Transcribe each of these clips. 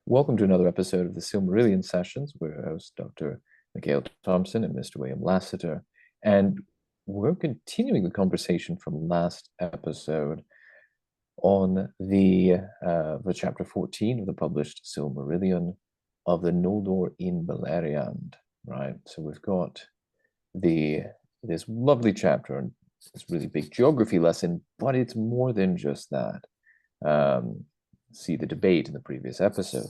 Welcome to another episode of the Silmarillion Sessions. We're host Dr. Mikhail Thompson and Mr. William Lassiter, and we're continuing the conversation from last episode on the chapter 14 of the published Silmarillion of the Noldor in Beleriand. Right, so we've got this lovely chapter and this really big geography lesson, but it's more than just that. See the debate in the previous episode,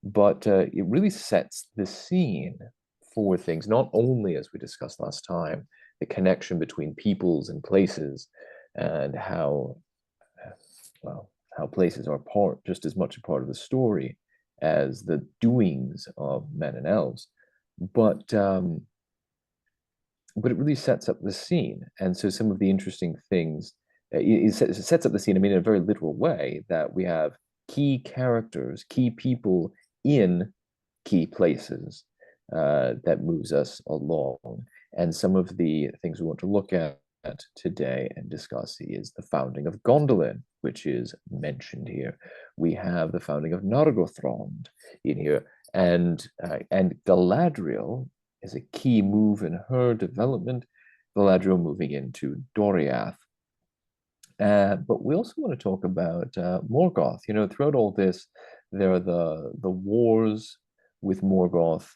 but it really sets the scene for things, not only as we discussed last time, the connection between peoples and places, and how places are just as much a part of the story as the doings of men and elves, but it really sets up the scene. And so some of the interesting things, it sets up the scene, I mean, in a very literal way, that we have key characters, key people in key places that moves us along. And some of the things we want to look at today and discuss is the founding of Gondolin, which is mentioned here. We have the founding of Nargothrond in here, and Galadriel is a key move in her development. Galadriel moving into Doriath. But we also want to talk about Morgoth. You know, throughout all this, there are the wars with Morgoth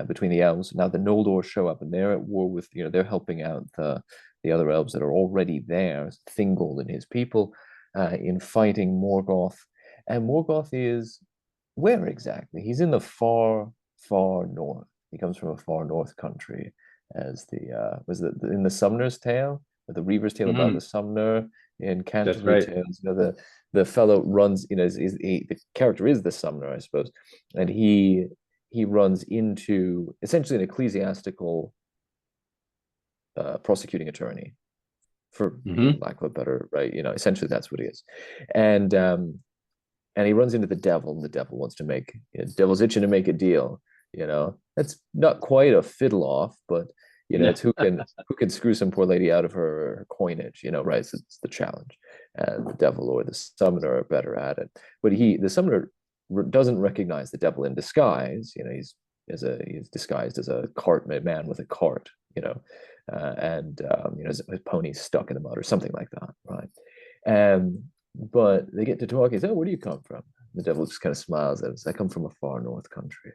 between the elves. Now the Noldor show up, and they're at war with, they're helping out the other elves that are already there, Thingol and his people, in fighting Morgoth. And Morgoth is where exactly? He's in the far, far north. He comes from a far north country, as in the Sumner's Tale, or the Reaver's Tale about the Sumner in Canterbury Tales. The fellow runs, the character is the Sumner, I suppose, and he runs into essentially an ecclesiastical prosecuting attorney, for lack of a better, right? Essentially that's what he is, and he runs into the devil, and the devil wants to make, devil's itching to make a deal. That's not quite a fiddle off, but it's who can screw some poor lady out of her coinage, right? So it's the challenge, and the devil or the summoner are better at it. But the summoner doesn't recognize the devil in disguise. He's disguised as a cart man with a cart, and his pony's stuck in the mud or something like that, right? But they get to talk. He says, "Oh, where do you come from?" The devil just kind of smiles at him. "I come from a far north country."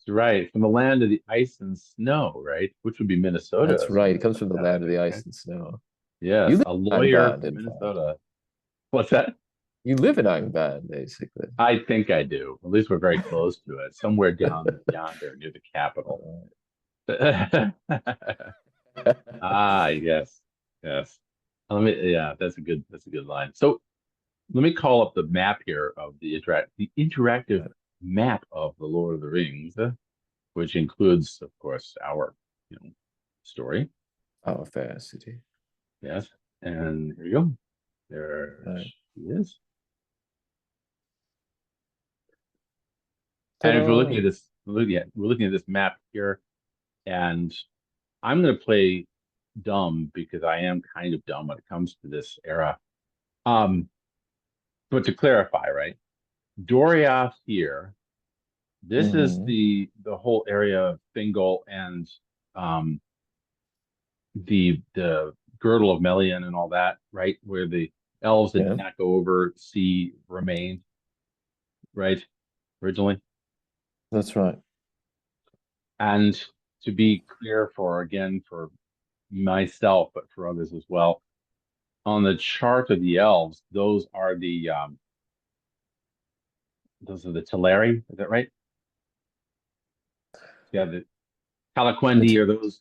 Right, from the land of the ice and snow, right? Which would be Minnesota. That's right. He comes from the land of the ice and snow. You Yes, live a in lawyer Angband, from in fact. Minnesota. What's that? You live in Angband, basically. I think I do. At least we're very close to it, somewhere down yonder near the capital. Ah, yes, yes. Yeah, that's a good line. So let me call up the map here of the interactive map of the Lord of the Rings, which includes, of course, our story. Our fair city. Yes, and here we go. There she is. And if we're looking at this, we're looking at this map here, and I'm going to play dumb because I am kind of dumb when it comes to this era. But to clarify, right? Doriath here. This is the whole area of Thingol and um, the girdle of Melian and all that, right? Where the elves that did not go over sea remained, right? Originally. That's right. And to be clear for myself, but for others as well, on the chart of the elves, those are the Teleri, is that right? Yeah, the Calaquendi are those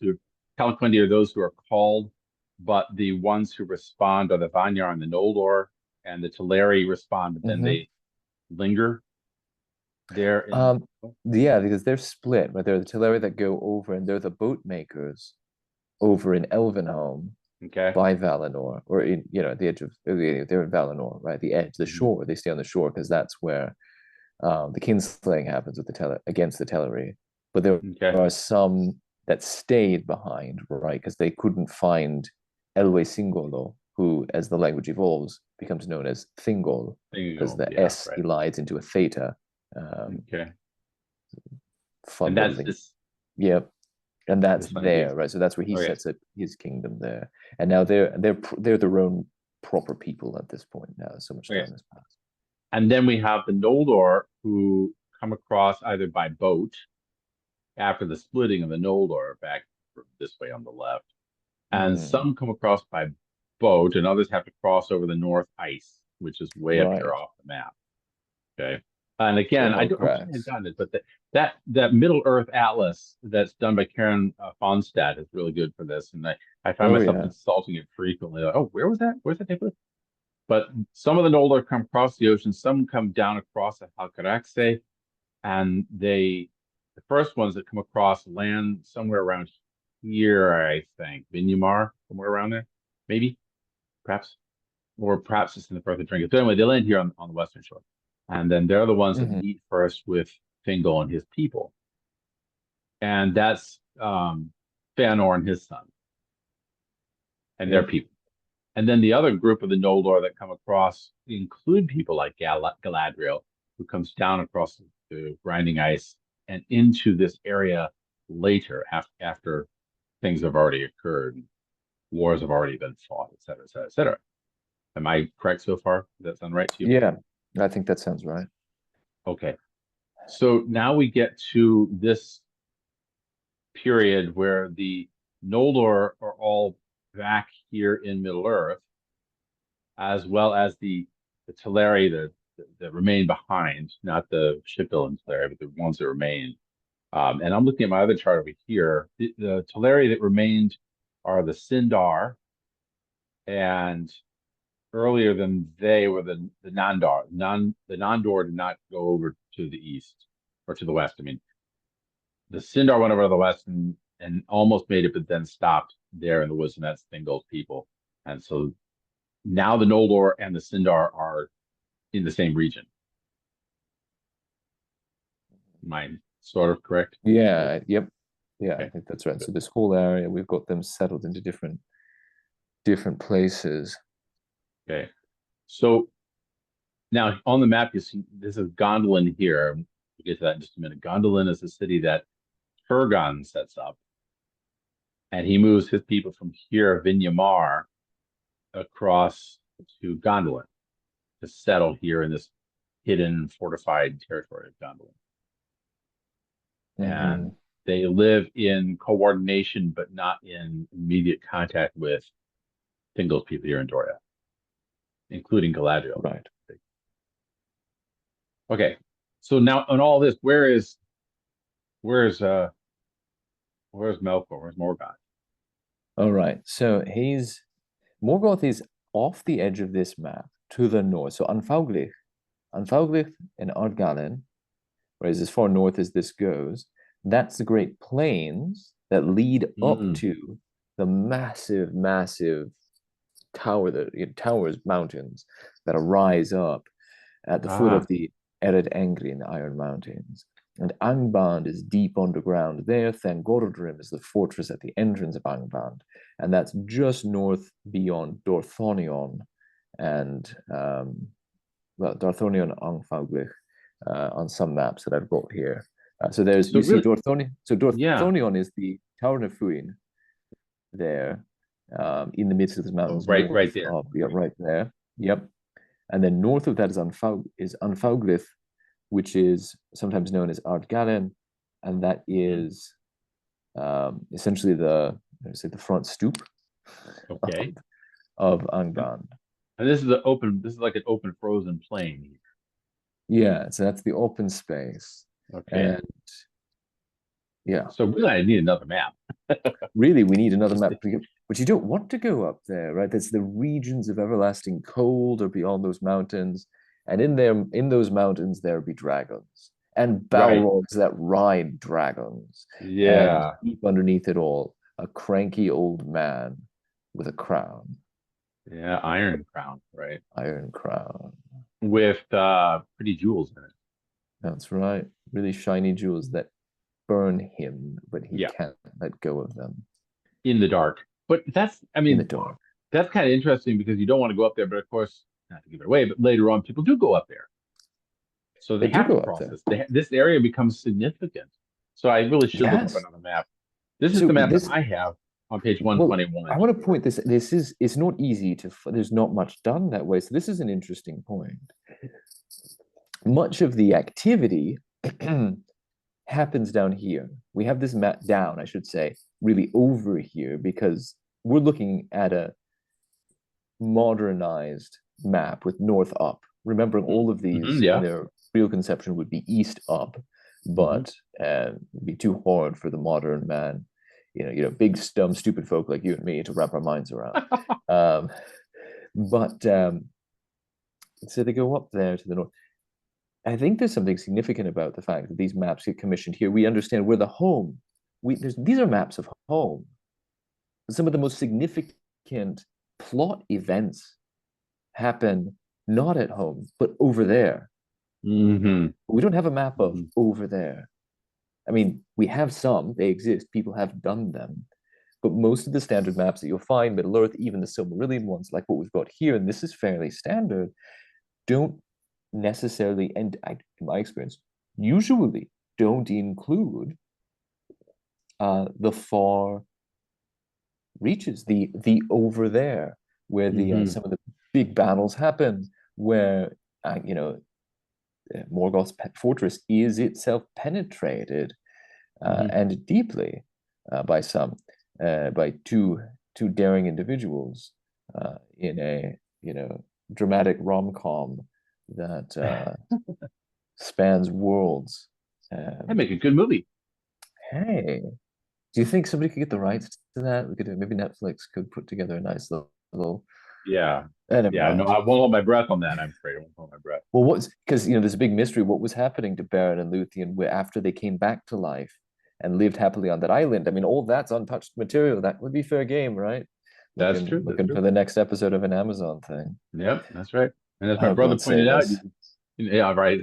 who are called, but the ones who respond are the Vanyar and the Noldor, and the Teleri respond, but then they linger there. Yeah, because they're split, right? They're the Teleri that go over, and they're the boat makers over in Elvenhome, by Valinor, or in the edge of, they're in Valinor, right? The edge, the shore. They stay on the shore because that's where the kinslaying happens with against the Teleri. But there are some that stayed behind, right? Because they couldn't find Elwe Singolo who, as the language evolves, becomes known as Thingol, because the Yeah, S right. elides into a theta. Okay. Fun And little that's thing. this Yep. And that's this one there, here. right? So that's where he Okay. sets up his kingdom there. And now they're their own proper people at this point now. So much Okay. time has passed. And then we have the Noldor who come across either by boat after the splitting of the Noldor back this way on the left. And Mm, some come across by boat, and others have to cross over the North Ice, which is way up here right. off the map. Okay. And The again, I wish I had Helgrass. gotten it, but that Middle Earth Atlas that's done by Karen Fonstad is really good for this. And I find Oh myself yeah. consulting it frequently. Like, oh, where was that? Where's that take place? But some of the Noldor come across the ocean, some come down across the Halkaraxe, and the first ones that come across land somewhere around here, I think. Vinyamar, somewhere around there, maybe, perhaps, or perhaps it's in the Firth of Drinking. So anyway, they land here on the western shore, and then they're the ones that Mm-hmm. meet first with Thingol and his people, and that's Fëanor and his son and their Yep. people. And then the other group of the Noldor that come across include people like Galadriel, who comes down across the grinding ice and into this area later after things have already occurred, wars have already been fought, et cetera, et cetera, et cetera. Am I correct so far? Does that sound right to you? Yeah. I think that sounds right. Okay. So now we get to this period where the Noldor are all back here in Middle Earth, as well as the Teleri that remain behind, not the shipbuilding Teleri, but the ones that remain. And I'm looking at my other chart over here. The Teleri that remained are the Sindar, and earlier than they were the Nandar. The Nandor did not go over to the east or to the west. I mean, the Sindar went over to the west and almost made it, but then stopped there in the woods, and that's Thingol's people. And so now the Noldor and the Sindar are in the same region. Am I sort of correct? Yeah. Yep. Yeah, I Okay. think that's right. Good. So this whole area, we've got them settled into different places. Okay. So now on the map, you see this is Gondolin here. We'll get to that in just a minute. Gondolin is a city that Turgon sets up, and he moves his people from here, Vinyamar, across to Gondolin to settle here in this hidden fortified territory of Gondolin. Mm-hmm. And they live in coordination, but not in immediate contact with Thingol's people here in Doria, including Galadriel. Right. Okay, so now on all this, where's Melkor? Where's Morgoth? All right. So he's Morgoth is off the edge of this map to the north. So Anfauglich and Ardgallen, whereas as far north as this goes, that's the Great Plains that lead up Mm. to the massive, massive towers mountains that rise up at the foot Ah, of the Ered Angri in the Iron Mountains. And Angband is deep underground there. Thangorodrim is the fortress at the entrance of Angband. And that's just north beyond Dorthonion and, well, Dorthonion Angfauglich on some maps that I've got here. So so you see really, Dorthonion. So yeah. Dorthonion is the Tower of Fuin there in the midst of the Oh, mountains right north there. of, yeah, right there. Yep. And then north of that is Anfauglith, which is sometimes known as Ardgallen, and that Mm. is essentially the front stoop of, Okay. of And Angband. this is like an open frozen plain. Yeah, so that's the open space. Okay. And yeah, So really, I need another map. really, we need another Just map. But you don't want to go up there, right? That's the regions of everlasting cold or beyond those mountains. And in those mountains, there be dragons and right. Balrogs that ride dragons. And Yeah. deep underneath it all, a cranky old man with a crown, Yeah. Iron Crown, right? iron crown. With pretty jewels in it. That's right. Really shiny jewels that burn him, but he Yeah. can't let go of them In the dark. But that's, I in the mean, dark. that's kind of interesting because you don't want to go up there, but of course, not to give it away, but later on, people do go up there. So they They do have to go up cross there. this. This area becomes significant. So I really should look up Yes. another map. This is So the map that this, I have on page well, I 121. want to point this. This is it's not easy to. There's not much done that way. So this is an interesting point. Much of the activity happens down here. We have this map down, I should say, really over here because we're looking at a modernized map with north up. Remembering all of these in Yeah. their real conception would be east up, Hmm. but it'd be too hard for the modern man, big dumb stupid folk like you and me to wrap our minds around. Um, but so they go up there to the north. I think there's something significant about the fact that these maps get commissioned here. We understand we're the home. These are maps of home. Some of the most significant plot events happen not at home, but over there. Hmm. We don't have a map of Hmm. over there. I mean, we have some, they exist, people have done them. But most of the standard maps that you'll find, Middle Earth, even the Silmarillion ones, like what we've got here, and this is fairly standard, don't necessarily, and in my experience, usually don't include the far reaches, the over there, where the Hmm. some of the big battles happen, where Morgoth's fortress is itself penetrated Hmm. and deeply by by two daring individuals in a dramatic rom-com that spans worlds. That'd Um, make a good movie. hey, do you think somebody could get the rights to that? We could maybe Netflix could put together a nice little. Yeah. Never Yeah. No, mind. I won't hold my breath on that. I'm afraid I won't hold my breath. Well, what's because there's a big mystery. What was happening to Baron and Luthien after they came back to life and lived happily on that island? I mean, all that's untouched material. That would be fair game, right? That's Looking true. That's looking for true. the next episode of an Amazon thing. Yep. That's right. And as my Oh, brother God pointed save out, us. yeah, right.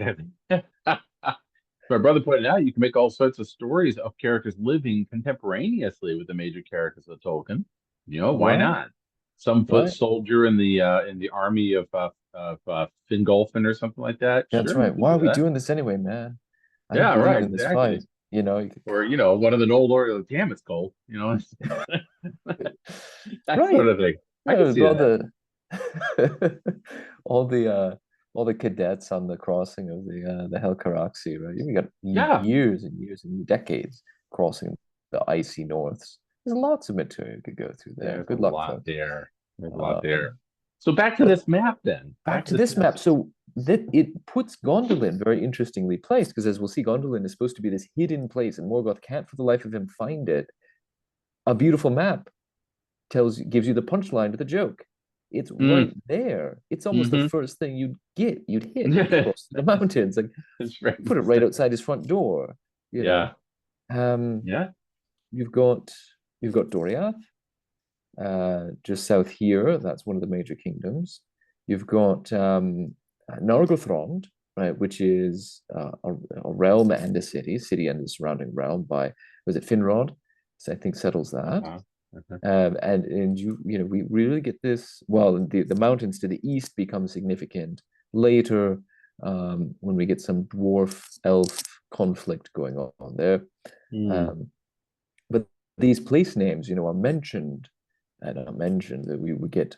My brother pointed out you can make all sorts of stories of characters living contemporaneously with the major characters of Tolkien. Why Right, not? Some foot right. soldier in the army of Fingolfin or something like that. That's Sure, you right. can Why are do we that. doing this anyway, man? I don't Yeah, believe right, in this fight. exactly. Or one of the old Lord, damn, it's cold. That Right. sort of thing. I can see All that. the all the all the cadets on the crossing of the Helcaraxi, right? You've got Yeah, years and years and decades crossing the icy norths. There's lots of material you could go through there. there's a Good luck, lot folks. there. There's a lot there. Um, So back to but this map then. back Back to to this this map. map. So that it puts Gondolin very interestingly placed, because as we'll see, Gondolin is supposed to be this hidden place, and Morgoth can't for the life of him find it. A beautiful map gives you the punchline to the joke. It's Mm, right there. It's almost the hmm. first thing you'd hit if you cross the mountains. Like That's right. put it right outside his front door, you know. Yeah. Um, Yeah. you've got Doriath, just south here. That's one of the major kingdoms. You've got Nargothrond, right, which is a realm and a city and the surrounding realm by was it Finrod? So I think settles that. Uh-huh. Uh-huh. And we really get this. Well, the mountains to the east become significant later when we get some dwarf elf conflict going on there. Mm, Um, but these place names, are mentioned and are mentioned that we would get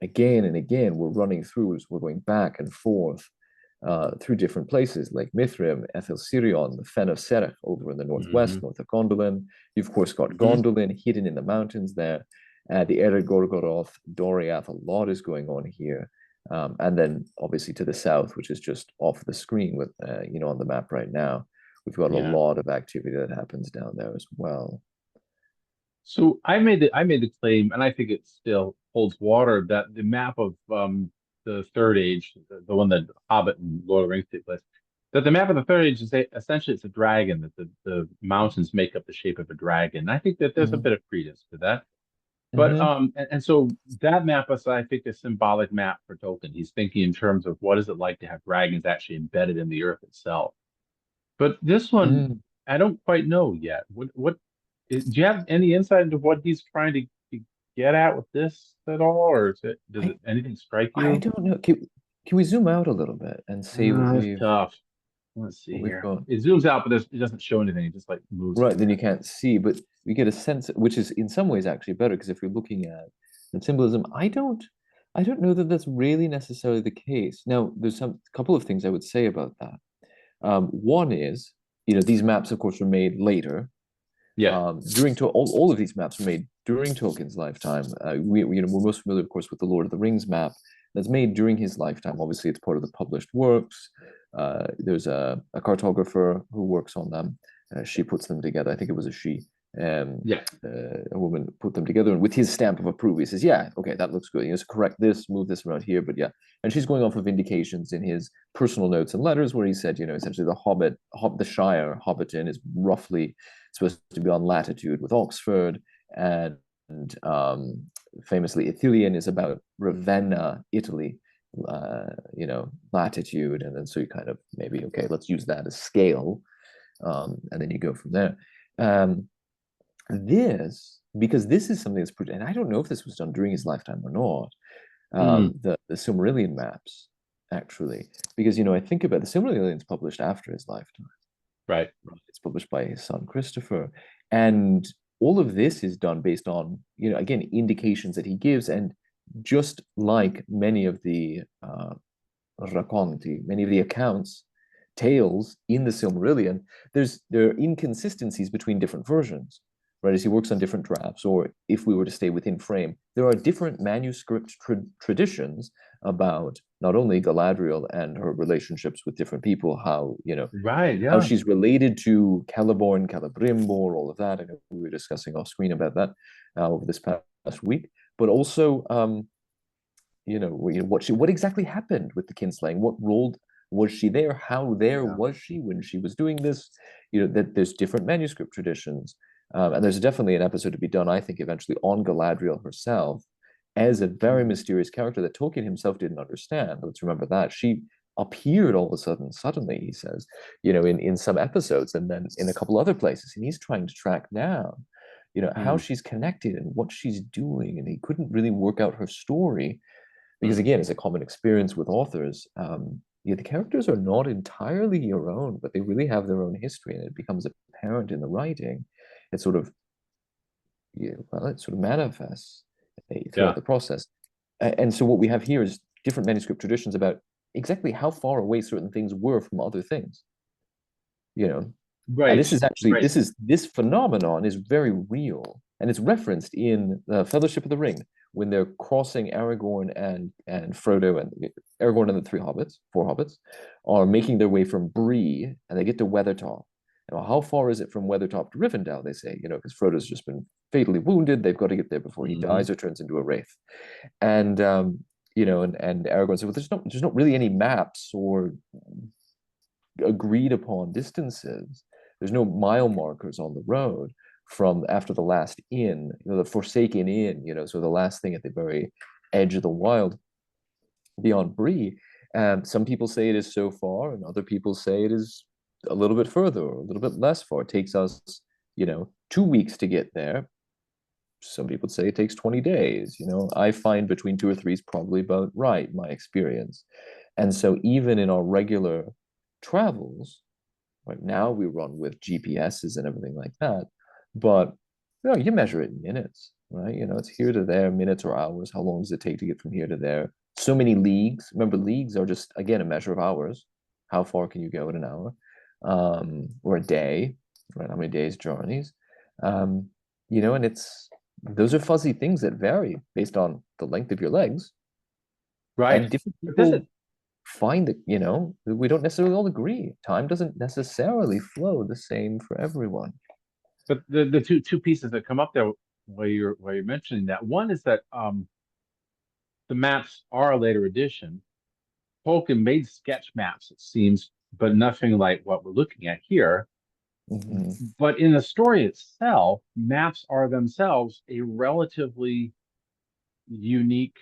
again and again. We're running through as we're going back and forth through different places like Mithrim, Ethel Sirion, the Fen of Serech over in the hmm. northwest, north of Gondolin. You've, of course, got Hmm. Gondolin hidden in the mountains there. The Ered Gorgoroth, Doriath, a lot is going on here. And then obviously to the south, which is just off the screen with, on the map right now, we've got a Yeah. lot of activity that happens down there as well. So I made the claim, and I think it still holds water, that the map of the Third Age, the one that Hobbit and Lord of the Rings take place, that the map of the Third Age is essentially it's a dragon, that the mountains make up the shape of a dragon. And I think that there's a Mm-hmm. bit of credence to that. But Mm-hmm. so that map is, I think, a symbolic map for Tolkien. He's thinking in terms of what is it like to have dragons actually embedded in the earth itself. But this one, Mm-hmm. I don't quite know yet. Do you have any insight into what he's trying to get at with this at all, or does I it anything strike I you? don't know. Can we zoom out a little bit and see It's tough. Let's see what we've here. got? It zooms out, but it doesn't show anything. It just like moves Right, then things. you can't see, but we get a sense, which is in some ways actually better, because if you're looking at the symbolism, I don't know that that's really necessarily the case. Now, there's some couple of things I would say about that. One is, these maps, of course, were made later. Yes. All of these maps were made during Tolkien's lifetime. We're most familiar, of course, with the Lord of the Rings map that's made during his lifetime. Obviously, it's part of the published works. There's a cartographer who works on them. She puts them together. I think it was a she. Yeah. A woman put them together, and with his stamp of approval, he says, "Yeah, okay, that looks good. Correct this, move this around here." But yeah, and she's going off of indications in his personal notes and letters where he said, essentially the Shire, Hobbiton, is roughly supposed to be on latitude with Oxford, and famously Ithilien is about Ravenna, Italy, latitude, and then so you kind of maybe, okay, let's use that as scale, and then you go from there. Because this is something that's, and I don't know if this was done during his lifetime or not, Mm, the Silmarillion maps, actually, because, I think about the Silmarillion's published after his lifetime. right. It's published by his son Christopher, and all of this is done based on, again, indications that he gives, and just like many of the racconti, many of the accounts, tales in the Silmarillion, there are inconsistencies between different versions, right? As he works on different drafts, or if we were to stay within frame, there are different manuscript traditions about not only Galadriel and her relationships with different people, Right. how Yeah. she's related to Celeborn, Celebrimbor, all of that. I know we were discussing off screen about that over this past week, but also, what exactly happened with the kinslaying? What role was she there? How there Yeah. was she when she was doing this? That there's different manuscript traditions, and there's definitely an episode to be done, I think, eventually on Galadriel herself as a very Mm, mysterious character that Tolkien himself didn't understand. Let's remember that she appeared all of a sudden, suddenly, he says, in some episodes, and then in a couple other places, and he's trying to track down, how mm, she's connected and what she's doing, and he couldn't really work out her story because, mm. again, it's a common experience with authors. The characters are not entirely your own, but they really have their own history, and it becomes apparent in the writing. It sort of, it sort of manifests throughout Yeah. the process. And so what we have here is different manuscript traditions about exactly how far away certain things were from other things. You know, and Right. this is actually Right. this phenomenon is very real, and it's referenced in the Fellowship of the Ring when they're crossing Aragorn and Frodo, and Aragorn and the four hobbits, are making their way from Bree, and they get to Weathertop. How far is it from Weathertop to Rivendell? They say, because Frodo's just been fatally wounded. They've got to get there before he Hmm. dies or turns into a wraith. And and Aragorn said, well, there's not really any maps or agreed upon distances. There's no mile markers on the road from after the last inn, the Forsaken Inn, so the last thing at the very edge of the wild beyond Bree. Some people say it is so far, and other people say it is a little bit further or a little bit less far. It takes us, 2 weeks to get there. Some people say it takes 20 days. I find between 2 or 3 is probably about right, my experience. And so even in our regular travels, right now we run with GPSs and everything like that, but you measure it in minutes, right? It's here to there, minutes or hours. How long does it take to get from here to there? So many leagues. Remember, leagues are just, again, a measure of hours. How far can you go in an hour, or a day, right? How many days journeys? And those are fuzzy things that vary based on the length of your legs, Right. and different But does it? people find that, we don't necessarily all agree. Time doesn't necessarily flow the same for everyone. But the two pieces that come up there while you're mentioning that one is that the maps are a later addition. Tolkien made sketch maps, it seems, but nothing like what we're looking at here. Mm-hmm. But in the story itself, maps are themselves a relatively unique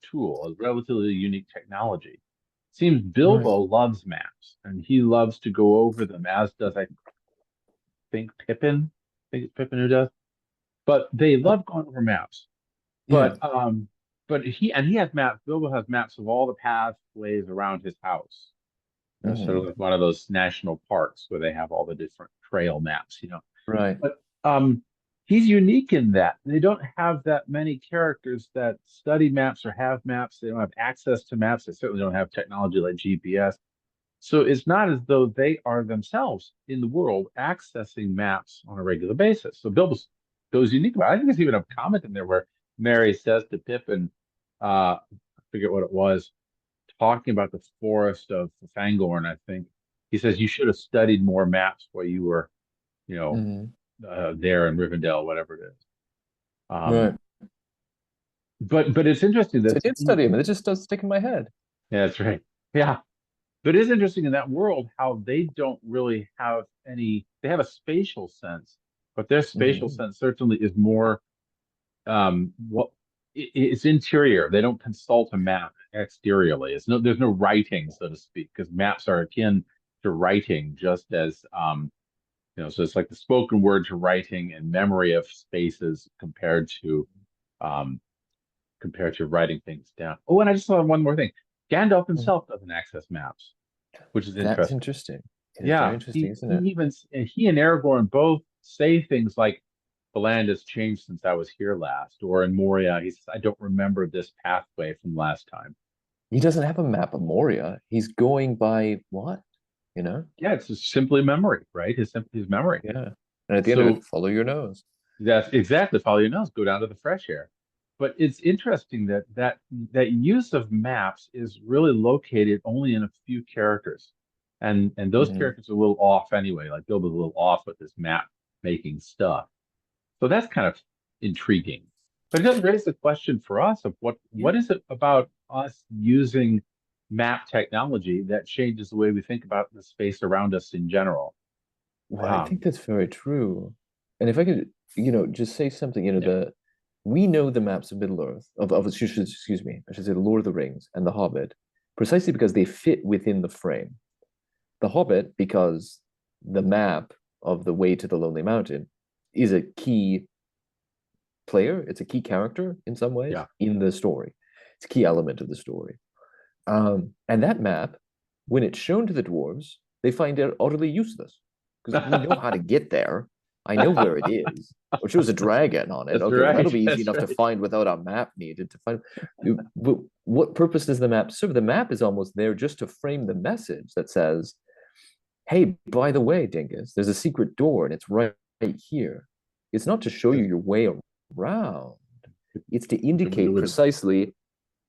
tool, a relatively unique technology. Seems Right. Bilbo loves maps, and he loves to go over them, as does I think Pippin. I think it's Pippin who does. But they Uh, love going over maps. Yeah. But he has maps. Bilbo has maps of all the pathways around his house. Sort of Hmm. like one of those national parks where they have all the different trail maps. Right. But he's unique in that they don't have that many characters that study maps or have maps. They don't have access to maps. They certainly don't have technology like GPS. So it's not as though they are themselves in the world accessing maps on a regular basis. So Bilbo's unique about it. I think there's even a comment in there where Mary says to Pippin, I forget what it was, talking about the forest of Fangorn, I think. He says you should have studied more maps while you were, you know, Hmm. there in Rivendell, whatever it is. Um, Right. but it's interesting So I that did study him, and it just does stick in my head. yeah, that's right. Yeah, but it is interesting in that world how they don't really have any. They have a spatial sense, but their spatial Hmm. sense certainly is more what it's interior. They don't consult a map exteriorly. There's no writing, so to speak, because maps are akin to writing, just as so it's like the spoken word to writing and memory of spaces um, compared to writing things down. Oh, and I just saw one more thing. Gandalf himself doesn't access maps, which is That's interesting. interesting. It is very Yeah, interesting, isn't he it? even he and Aragorn both say things like, "The land has changed since I was here last," or in Moria, he says, "I don't remember this pathway from last time." He doesn't have a map of Moria. He's going by what? You know? Yeah, it's just simply memory, right? His memory. Yeah. And at the end of So it, follow your nose. that's exactly follow your nose, go down to the fresh air. But it's interesting that use of maps is really located only in a few characters, and those Hmm. characters are a little off anyway. Like Bilbo's a little off with this map making stuff. So that's kind of intriguing. But it does raise the question for us of Yeah. what is it about us using map technology that changes the way we think about the space around us in general? Well, I Um, think that's very true. And if I could, just say something, yeah, we know the maps of Middle Earth, excuse me, I should say the Lord of the Rings and the Hobbit, precisely because they fit within the frame. The Hobbit, because the map of the way to the Lonely Mountain is a key player, it's a key character in some ways yeah. in the story. It's a key element of the story. And that map, when it's shown to the dwarves, they find it utterly useless because we know how to get there. I know where it is. Or shows a dragon on it. That's Okay, well, right. that'll be easy That's enough to right. find without a map needed to find. But what purpose does the map serve? The map is almost there just to frame the message that says, hey, by the way, Dingus, there's a secret door and it's right here. It's not to show you your way around, it's to indicate precisely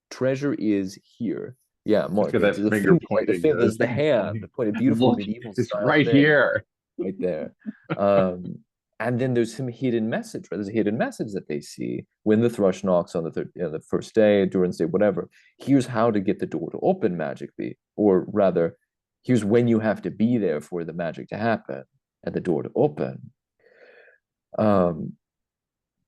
treasure is here. Yeah, Look Mark, at it's that the finger finger, the pointing. finger The is the finger hand, pointing. pointed beautiful Look, medieval it's style right thing here. right there. Um, and then there's some hidden message, right? There's a hidden message that they see when the thrush knocks on the first day, Durin's day, whatever. Here's how to get the door to open magically, or rather, here's when you have to be there for the magic to happen and the door to open. Um,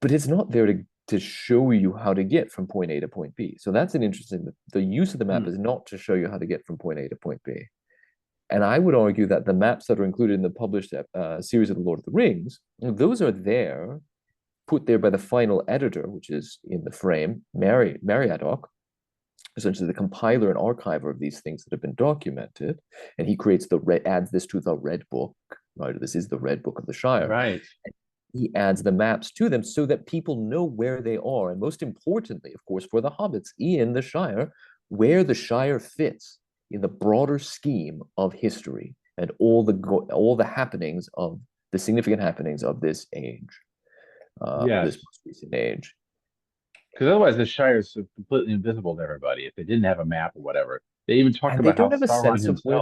but it's not there to show you how to get from point A to point B. So that's an interesting, the use of the map Hmm. is not to show you how to get from point A to point B. And I would argue that the maps that are included in the published series of the Lord of the Rings, those are there, put there by the final editor, which is in the frame, Mariadoc, essentially the compiler and archiver of these things that have been documented. And he creates adds this to the Red Book, right? This is the Red Book of the Shire. Right. He adds the maps to them so that people know where they are. And most importantly, of course, for the hobbits in the Shire, where the Shire fits in the broader scheme of history and all the happenings of the significant happenings of this age, this Yes. most recent age. Because otherwise, the Shire is completely invisible to everybody if they didn't have a map or whatever. They even talk And they about how don't have a Sauron sense of where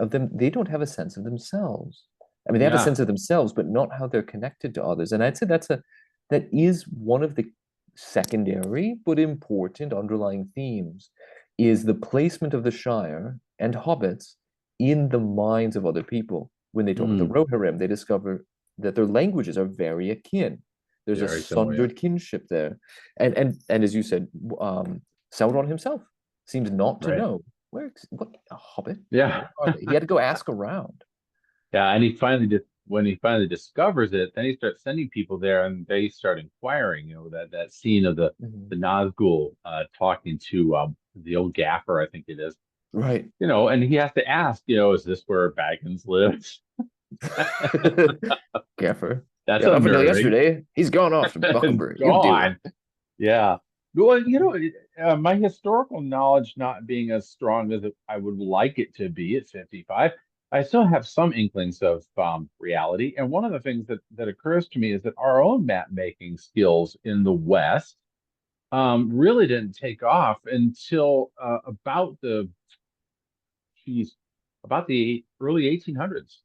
himself. they don't have a sense of themselves. I mean, they have a Yeah. sense of themselves, but not how they're connected to others. And I'd say that is one of the secondary but important underlying themes is the placement of the Shire and hobbits in the minds of other people. When they talk with the Mm, Rohirrim, they discover that their languages are very akin. There's a very similar. Yeah. sundered kinship there. And as you said, Sauron himself seems not to Right. know what a hobbit? Yeah. Where are they? He had to go ask around. Yeah. And he finally when he finally discovers it, then he starts sending people there, and they start inquiring. That scene of the Mhm. Nazgul talking to the old gaffer, I think it is. Right. And he has to ask, is this where Baggins lives? Gaffer. That's Yeah, up until unnerving. yesterday, he's gone off to Buckenbury. You deal with Gone. Yeah. Well, my historical knowledge not being as strong as I would like it to be at 55, I still have some inklings of reality. And one of the things that occurs to me is that our own map making skills in the West really didn't take off until geez, about the early 1800s.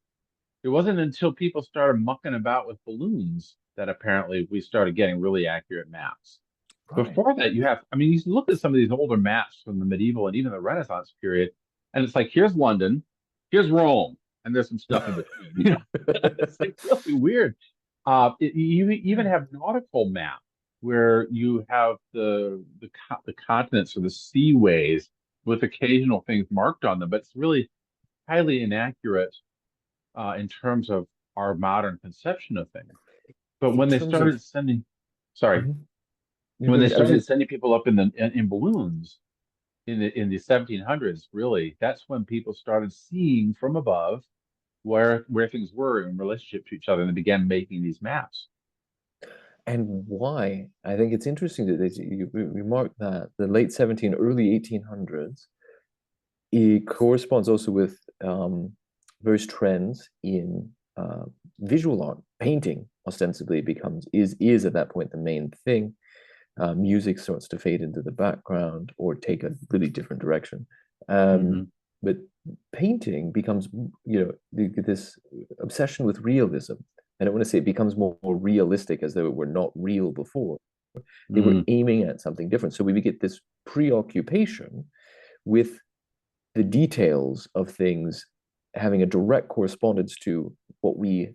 It wasn't until people started mucking about with balloons that apparently we started getting really accurate maps. it. Right. Before that, you look at some of these older maps from the medieval and even the Renaissance period, and it's like, here's London, here's Rome, and there's some stuff in between. It's like really weird. You even have nautical map where you have the continents or the seaways with occasional things marked on them, but it's really highly inaccurate in terms of our modern conception of things. But In when they terms of, started sending, sorry, Mhm. You when go they ahead. I was started just, sending people up in balloons in the 1700s, really, that's when people started seeing from above where things were in relationship to each other, and they began making these maps. and why? I think it's interesting that you remark that the late 17, early 1800s, it corresponds also with various trends in visual art. Painting ostensibly is at that point the main thing. Music starts to fade into the background or take a really different direction. Um, Hmm. but painting becomes, this obsession with realism. I don't want to say it becomes more realistic as though it were not real before. They were Mm. aiming at something different. So we get this preoccupation with the details of things having a direct correspondence to what we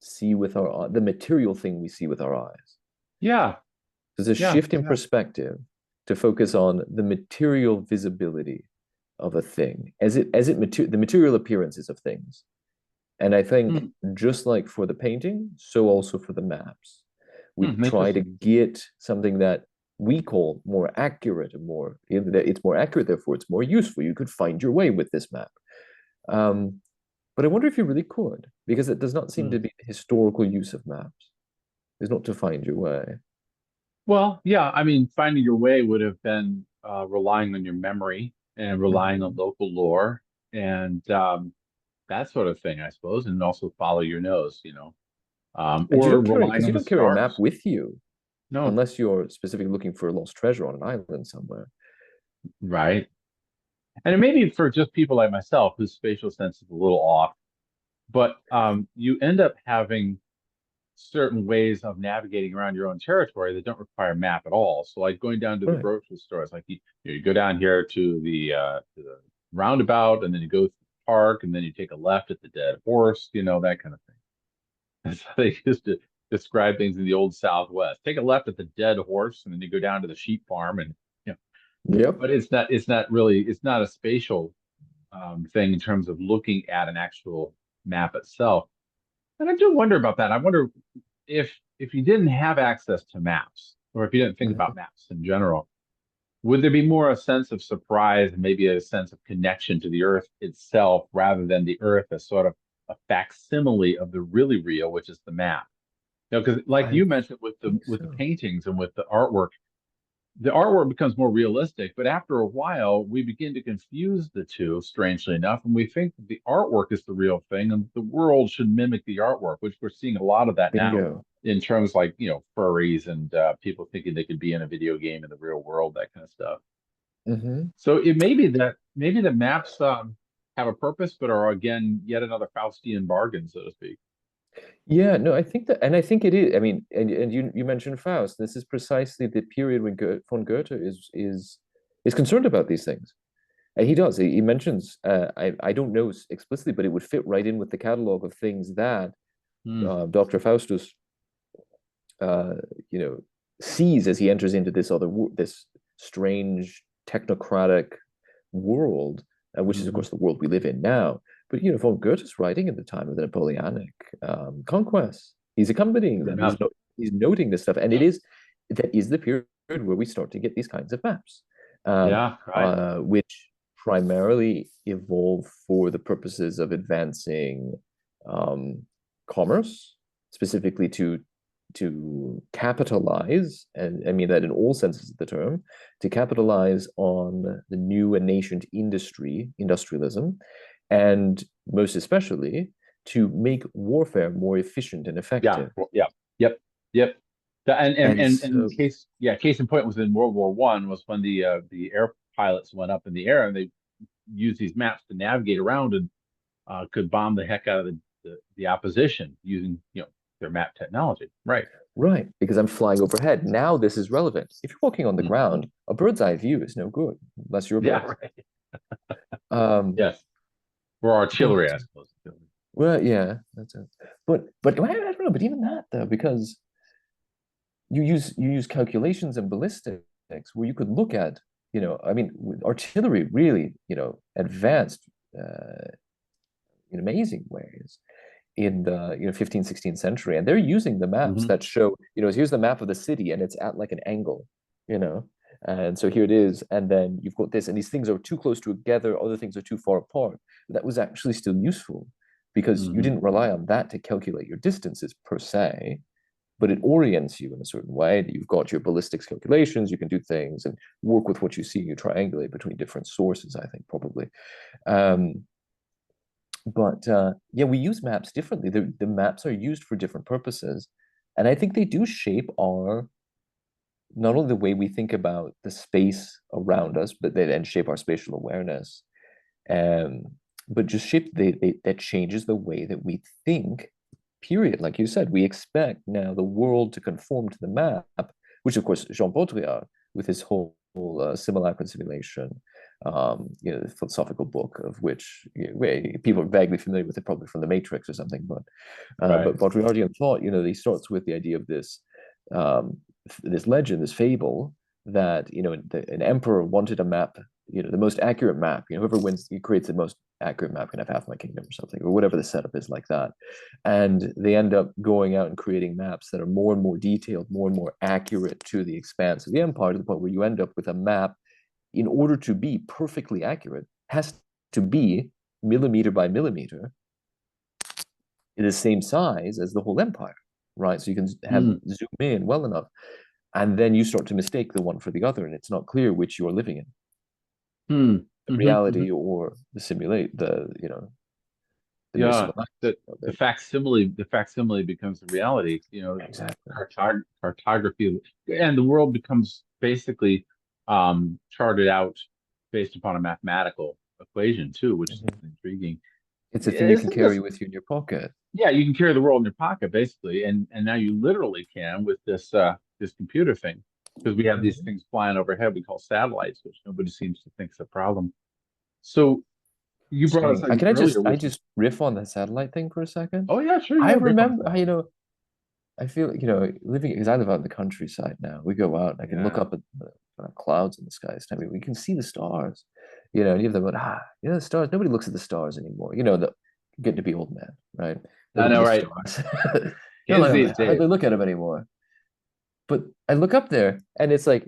see with the material thing we see with our eyes. Yeah, There's a yeah, shift in yeah. perspective to focus on the material visibility of a thing the material appearances of things. And I think Mm, just like for the painting, so also for the maps, we try to interesting. get something that we call more accurate and it's more accurate, therefore it's more useful. You could find your way with this map. Um, but I wonder if you really could, because it does not seem to Mm. be the historical use of maps. It's not to find your way. Well, yeah, I mean, finding your way would have been relying on your memory and relying on Mhm. local lore and that sort of thing, I suppose, and also follow your nose, And you or don't carry, relying because on you the don't carry a map stars. with you No, unless you're specifically looking for a lost treasure on an island somewhere. right. And it may be for just people like myself whose spatial sense is a little off, but you end up having certain ways of navigating around your own territory that don't require a map at all. So, like going down to the Right. grocery stores, like you go down here to the roundabout, and then you go through the park, and then you take a left at the dead horse, that kind of thing. That's how they used to describe things in the old Southwest. Take a left at the dead horse, and then you go down to the sheep farm, and you know. Yep. But it's not a spatial thing in terms of looking at an actual map itself. And I do wonder about that. I wonder if you didn't have access to maps, or if you didn't think Mhm. about maps in general, would there be more a sense of surprise and maybe a sense of connection to the Earth itself rather than the Earth as sort of a facsimile of the really real, which is the map? Because like I you mentioned with the think with the so. paintings and with the artwork becomes more realistic, but after a while, we begin to confuse the two, strangely enough, and we think that the artwork is the real thing, and the world should mimic the artwork, which we're seeing a lot of that now Bingo. in terms like, furries and people thinking they could be in a video game in the real world, that kind of stuff. Hmm. So it may be that maybe the maps have a purpose, but are again yet another Faustian bargain, so to speak. Yeah, no, I think that, and I think it is. I mean, and you mentioned Faust. This is precisely the period when von Goethe is concerned about these things. And he does. He mentions. I don't know explicitly, but it would fit right in with the catalog of things that Hmm. Dr. Faustus, uh, you know, sees as he enters into this strange technocratic world, which is of Hmm. course the world we live in now. But von Goethe's writing at the time of the Napoleonic conquest. He's accompanying them. He's noting this stuff, and that is the period where we start to get these kinds of maps, Yeah, right. which primarily evolve for the purposes of advancing commerce, specifically to capitalize, and I mean that in all senses of the term, to capitalize on the new and nascent industrialism, and most especially to make warfare more efficient and Yeah, effective. yeah, yep, yep. And And so, case in point was in World War One was when the air pilots went up in the air and they used these maps to navigate around and could bomb the heck out of the opposition using their map technology. Right. right, because I'm flying overhead. Now this is relevant. If you're walking on the Mhm. ground, a bird's eye view is no good unless you're a Yeah. bird. Right. Um, Yes. For but artillery, I suppose. well, yeah, that's it. But I don't know. But even that though, because you use calculations and ballistics where you could look at, I mean, artillery really, advanced in amazing ways in the 15th, 16th century, and they're using the maps Hmm. that show, here's the map of the city, and it's at like an angle, you know, and so here it is, and then you've got this, and these things are too close together, other things are too far apart. But that was actually still useful because you Hmm. didn't rely on that to calculate your distances per se, but it orients you in a certain way. You've got your ballistics calculations, you can do things and work with what you see, you triangulate between different sources, I think, probably. Um, but yeah, we use maps differently. The maps are used for different purposes. And I think they do shape our, not only the way we think about the space around us, but they then shape our spatial awareness. Um, but just that changes the way that we think, period. Like you said, we expect now the world to conform to the map, which of course Jean Baudrillard, with his whole simulacrum simulation, the philosophical book of which people are vaguely familiar with it, probably from the Matrix or something. Right. But Baudrillardian thought, he starts with the idea of um, this legend, this fable that an emperor wanted a map, the most accurate map. Whoever wins, he creates the most accurate map can have half my kingdom or something, or whatever the setup is like that. And they end up going out and creating maps that are more and more detailed, more and more accurate to the expanse of the empire, to the point where you end up with a map, in order to be perfectly accurate, has to be millimeter by millimeter in the same size as the whole empire, right? So you can have Mm. zoom in well enough, and then you start to mistake the one for the other, and it's not clear which you are living in, Mm. the Hmm. Hmm. reality or the mere Yeah. simulacrum The of the it. facsimile becomes the reality. Exactly. Cartography and the world becomes basically charted out based upon a mathematical equation too, which is Mhm. intriguing. It's a thing you can Isn't carry this with you in your pocket. Yeah, you can carry the world in your pocket basically, and now you literally can with this computer thing because we have these Mhm. things flying overhead we call satellites, which nobody seems to think is a problem. So you brought up Fascinating. I something can earlier, I which is just riff on the satellite thing for a second? oh yeah, sure, I yeah, riff on the remember, satellite. I feel like, living, because I live out in the countryside now. We go out and I can look Yeah, up at the clouds in the skies. I mean, we can see the stars, and you have the stars. Nobody looks at the stars anymore. Getting to be old man, right? I Look at know, the right? stars. Kids I these days. hardly look at them anymore. But I look up there and it's like,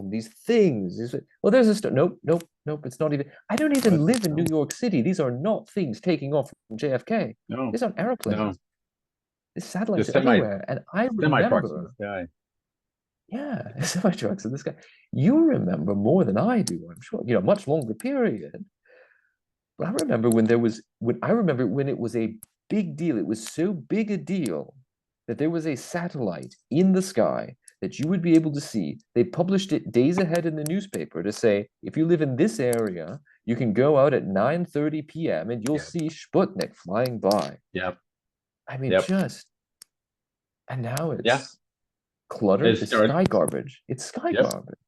these things. Well, there's a star. Nope, nope, nope. It's not even. I don't even live in New No, York City. These are not things taking off from JFK. no, These aren't no. airplanes. There's The satellites semi everywhere. And I semi trucks in the remember, sky. yeah, semi trucks in the sky. You remember more than I do, I'm sure. Much longer period. But I remember when it was a big deal. It was so big a deal that there was a satellite in the sky that you would be able to see. They published it days ahead in the newspaper to say, if you live in this area, you can go out at 9:30 p.m. and you'll Yeah. see Sputnik flying by. Yep. I mean, Yep. and now Yeah. it's cluttered. It It's started. sky garbage. It's sky Yep. garbage.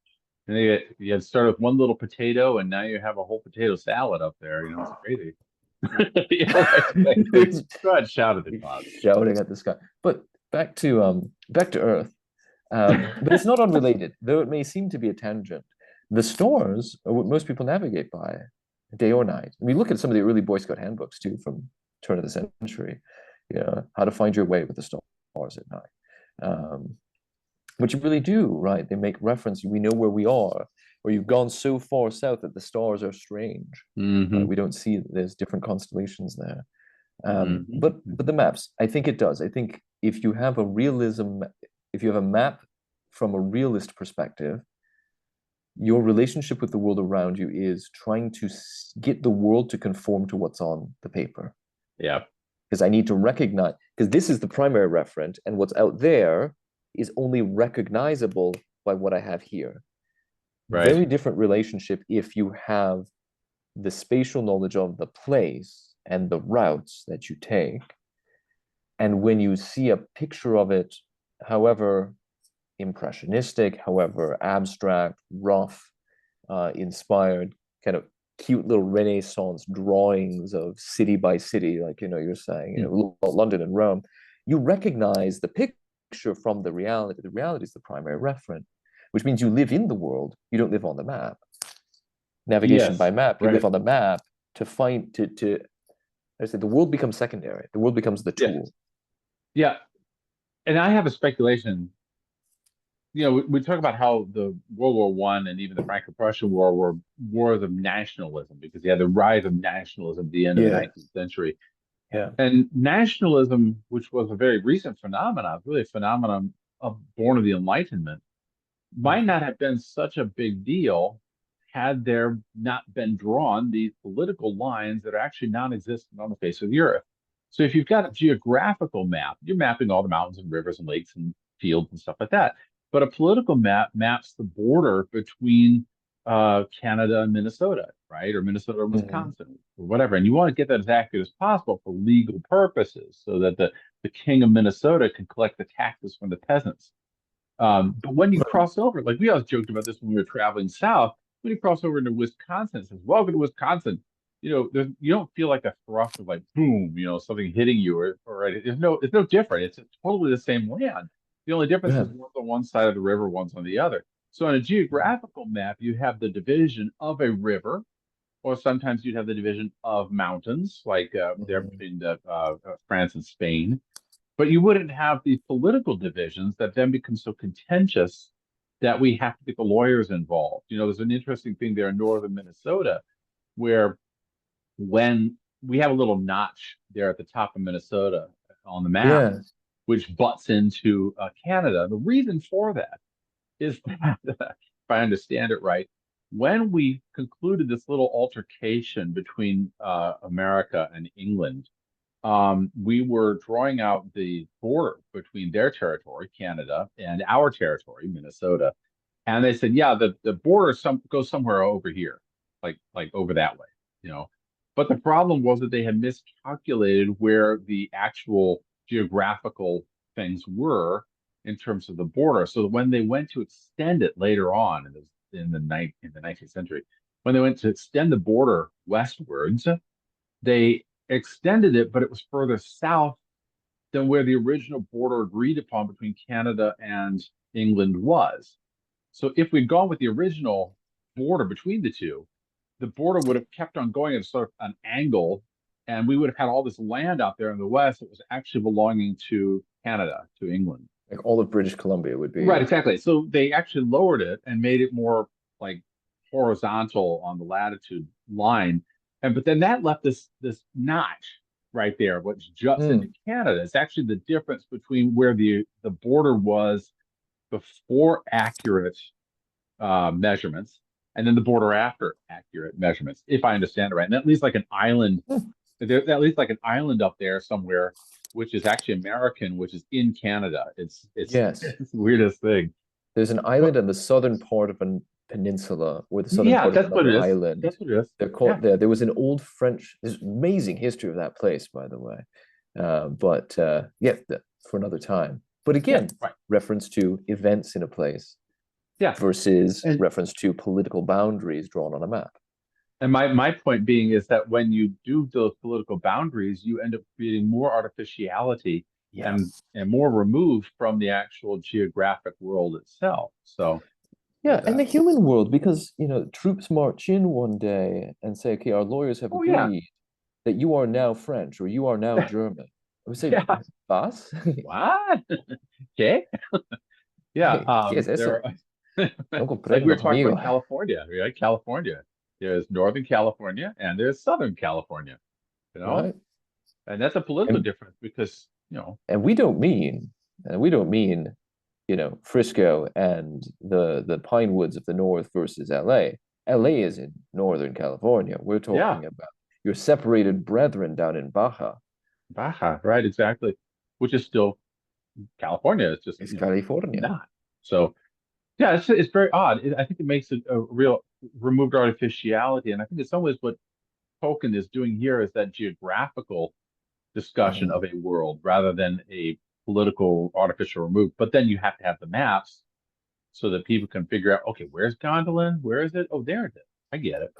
And you had started with one little potato, and now you have a whole potato salad up there. It's crazy. Like, It's go ahead, shout at the clouds. shouting at the sky. But back to Earth. But it's not unrelated, though it may seem to be a tangent. The stars are what most people navigate by. day or night. I mean, look at some of the early Boy Scout handbooks too, from turn of the century. You know, how to find your way with the stars at night. Which you really do, right? They make reference. We know where we are, or you've gone so far south that the stars are strange. Hmm. We don't see there's different constellations there. Hmm. But the maps, I think it does. I think if you have a realism, if you have a map from a realist perspective, your relationship with the world around you is trying to get the world to conform to what's on the paper. Yeah. Because I need to recognize, because this is the primary referent, and what's out there is only recognizable by what I have here. Right. Very different relationship if you have the spatial knowledge of the place and the routes that you take. And when you see a picture of it, however impressionistic, however abstract, rough, inspired, kind of cute little Renaissance drawings of city by city, like you're saying, London and Rome, you recognize the picture from the reality. The reality is the primary reference, which means you live in the world. You don't live on the map. Navigation by Yes. map, you live Right. on the map to find to I said the world becomes secondary. The world becomes the Yeah. tool. Yeah. And I have a speculation. We talk about how the World War One and even the Franco-Prussian War were wars of nationalism because you had the rise of nationalism at the end of the Yeah, 19th century. yeah. And nationalism, which was a very recent phenomenon, really a phenomenon born of the Enlightenment, might not have been such a big deal had there not been drawn these political lines that are actually non-existent on the face of the earth. So if you've got a geographical map, you're mapping all the mountains and rivers and lakes and fields and stuff like that. But a political map maps the border between Canada and Minnesota, right? Or Minnesota and Mhm. Wisconsin, or whatever. And you want to get that as accurate as possible for legal purposes so that the king of Minnesota can collect the taxes from the peasants. But when you cross over, like we always joked about this when we were traveling south, when you cross over into Wisconsin, it says, "Welcome to Wisconsin." You don't feel like a thrust of like boom, something hitting you, or it's no different. It's totally the same land. The only difference Yeah. is one's on one side of the river, one's on the other. So on a geographical map, you have the division of a river, or sometimes you'd have the division of mountains, like there Mhm. between France and Spain, but you wouldn't have these political divisions that then become so contentious that we have to get the lawyers involved. There's an interesting thing there in northern Minnesota where when we have a little notch there at the top of Minnesota on the map, Yeah. which butts into Canada. The reason for that is that, if I understand it right, when we concluded this little altercation between America and England, we were drawing out the border between their territory, Canada, and our territory, Minnesota. And they said, yeah, the border goes somewhere over here, like over that way, you know. But the problem was that they had miscalculated where the actual geographical things were in terms of the border. So when they went to extend it later on in the 19th century, when they went to extend the border westwards, they extended it, but it was further south than where the original border agreed upon between Canada and England was. So if we'd gone with the original border between the two, the border would have kept on going at sort of an angle, and we would have had all this land out there in the west that was actually belonging to Canada, to England. Like all of British Columbia would Right, be. exactly. So they actually lowered it and made it more like horizontal on the latitude line. And but then that left this notch right there, which juts into Mm. Canada. It's actually the difference between where the border was before accurate measurements and then the border after accurate measurements, if I understand it right. And at least like an island, Mm. there's at least like an island up there somewhere, which is actually American, which is in Canada. It's Yes. it's the weirdest thing. There's an But island in the southern part of a peninsula or the southern yeah, part of that's what it another is. island. That's what it is. They're Yeah. called there. There was an old French, there's amazing history of that place, by the way. But yeah, for another time. But Yeah. again, Right. reference to events in a place Yeah. versus And reference to political boundaries drawn on a map. and my point being is that when you do those political boundaries, you end up creating more artificiality Yeah. and more removed from the actual geographic world itself. So Yeah, But and the human world, because troops march in one day and say, okay, our lawyers have oh yeah, agreed that you are now French or you are now German. I would say, yeah. was? What? Okay. Yeah. ¿Qué es There eso? are, No like we comprendo, were talking amigo. about California, right? California. There's Northern California and there's Southern California, you know? Right? And that's a political And difference because, you know, and we don't mean, Frisco and the pine woods of the north versus LA. LA is in Northern California. We're yeah, talking about your separated brethren down in Baja. Baja, right? Exactly. Which is still California. It's just, It's California. not. So yeah, it's very odd. I think it makes it a real removed artificiality. And I think in some ways what Tolkien is doing here is that geographical discussion Mhm. of a world rather than a political artificial remove. But then you have to have the maps so that people can figure out, okay, where's Gondolin? Where is it? Oh, there it is. I get it.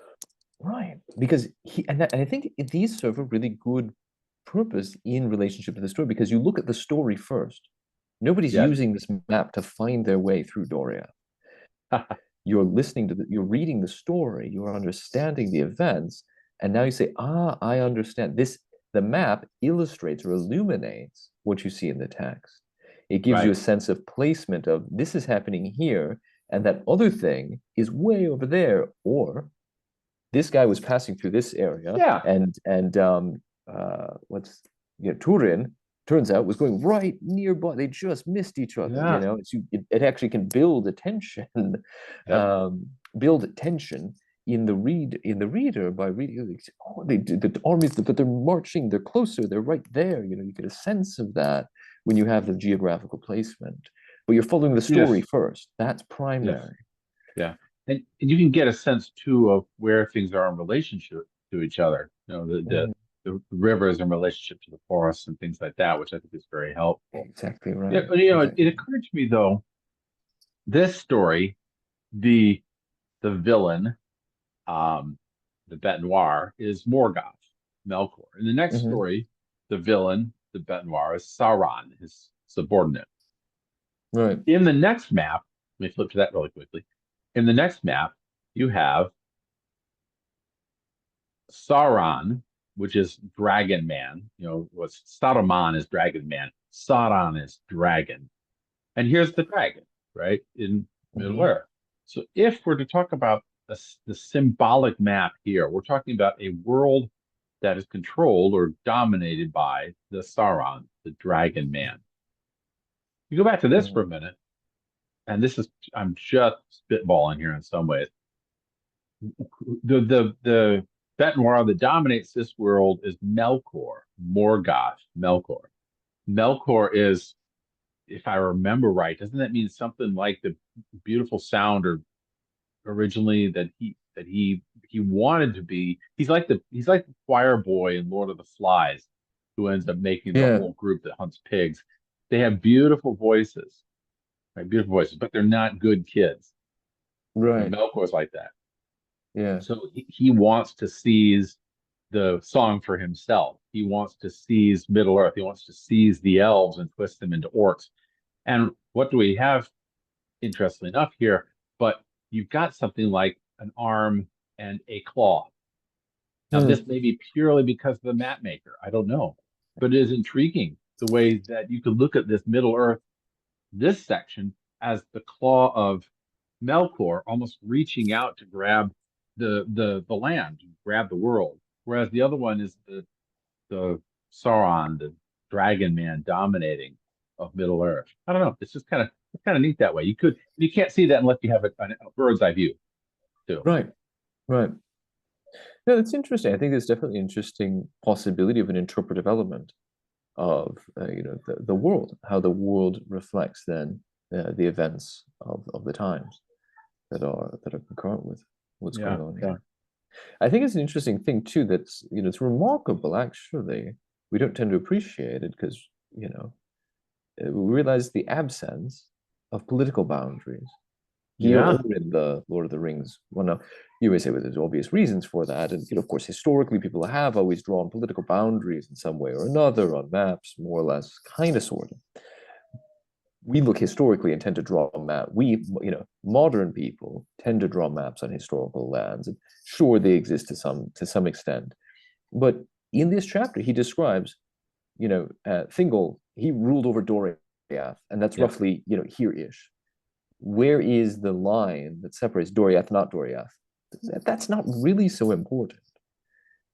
Right. Because and I think these serve a really good purpose in relationship to the story because you look at the story first. Nobody's Yes. using this map to find their way through Doria. You're reading the story, you're understanding the events, and now you say, I understand this. The map illustrates or illuminates what you see in the text. It gives you a Right. sense of placement of this is happening here, and that other thing is way over there, or this guy was passing through this area, Yeah. and what's Turin turns out was going right nearby. They just missed each other. Yeah. It actually can build a tension, Yep. build tension in the reader by reading. Oh, the armies, but they're marching. They're closer. They're right there. You get a sense of that when you have the geographical placement. But you're following the story Yes. first. That's Yes. primary. Yeah. And you can get a sense too of where things are in relationship to each other. Mhm. The rivers in relationship to the forests and things like that, which I think is very helpful. Exactly Yeah, right. it Exactly. occurred to me though, this story, the the villain, um, the Bet Noir, is Morgoth, Melkor. In the next Hmm. story, the villain, the Bet Noir, is Sauron, his subordinate. Right. In the next map, let me flip to that really quickly. In the next map, you have Sauron, which is Dragon Man. What's Saruman is Dragon Man. Sauron is Dragon. And here's the dragon, right, in Middle Hmm. Earth. So if we're to talk about the symbolic map here, we're talking about a world that is controlled or dominated by the Sauron, the Dragon Man. You go back to this for a minute, and this is I'm just spitballing here in some ways. The Bet Noir that dominates this world is Melkor, Morgoth, Melkor. Melkor is, if I remember right, doesn't that mean something like the beautiful sound or originally that he wanted to be? He's like the choir boy in Lord of the Flies, who ends up making the Yeah. whole group that hunts pigs. They have beautiful voices, right? Beautiful voices, but they're not good kids. And Right. Melkor's like that. Yeah. So he wants to seize the song for himself. He wants to seize Middle Earth. He wants to seize the elves and twist them into orcs. And what do we have, interestingly enough, here? But you've got something like an arm and a claw. Now, this Hmm. may be purely because of the map maker. I don't know. But it is intriguing the way that you could look at this Middle Earth, this section, as the claw of Melkor almost reaching out to grab the land, grab the world. Whereas the other one is the Sauron, the Dragon Man dominating of Middle Earth. I don't know. It's kind of neat that way. You can't see that unless you have a bird's eye view too. Right. Right. No, that's interesting. I think there's definitely an interesting possibility of an interpretive element of the world, how the world reflects then the events of the times that are concurrent with what's Yeah, going on yeah, here. I think it's an interesting thing too. It's remarkable actually. We don't tend to appreciate it because you know we realize the absence of political boundaries here or yeah. in the Lord of the Rings. Well, no, you may say well, there's obvious reasons for that, and of course, historically, people have always drawn political boundaries in some way or another on maps, more or less, kind of, sort of. we look historically and tend to draw a map. We, modern people tend to draw maps on historical lands. And sure, they exist to some extent, but in this chapter, he describes, Thingol. He ruled over Doriath, and that's Yeah. roughly, here-ish. Where is the line that separates Doriath, not Doriath? That's not really so important.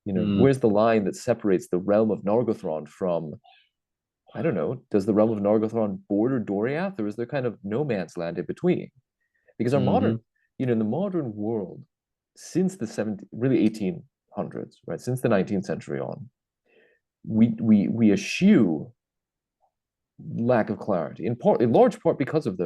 Mm, Where's the line that separates the realm of Nargothrond from, I don't know, does the realm of Nargothrond border Doriath, or is there kind of no man's land in between? Because hmm in the modern world, since the 17, really 1800s, right, since the 19th century on, we eschew lack of clarity, in large part because of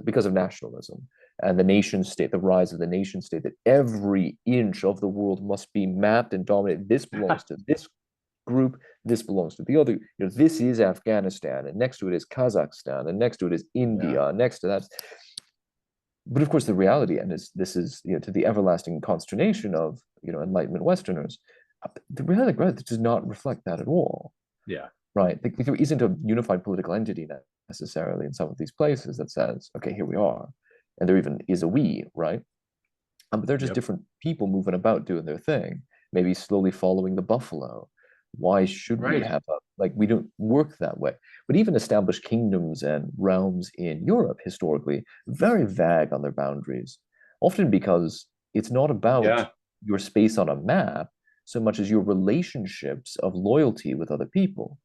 because of nationalism and the nation state, the rise of the nation state, that every inch of the world must be mapped and dominated. This belongs to this group, this belongs to the other. This is Afghanistan, and next to it is Kazakhstan, and next to it is Yeah. India, next to that. But of course, the reality, and this is to the everlasting consternation of Enlightenment Westerners, the reality does not reflect that at all. Yeah. Right? Like, there isn't a unified political entity necessarily in some of these places that says, okay, here we are. And there even is a we, right? But they're just Yep. different people moving about doing their thing, maybe slowly following the buffalo. Why should we Right. have we don't work that way. But even established kingdoms and realms in Europe historically, very vague on their boundaries, often because it's not about Yeah. your space on a map so much as your relationships of loyalty with other people.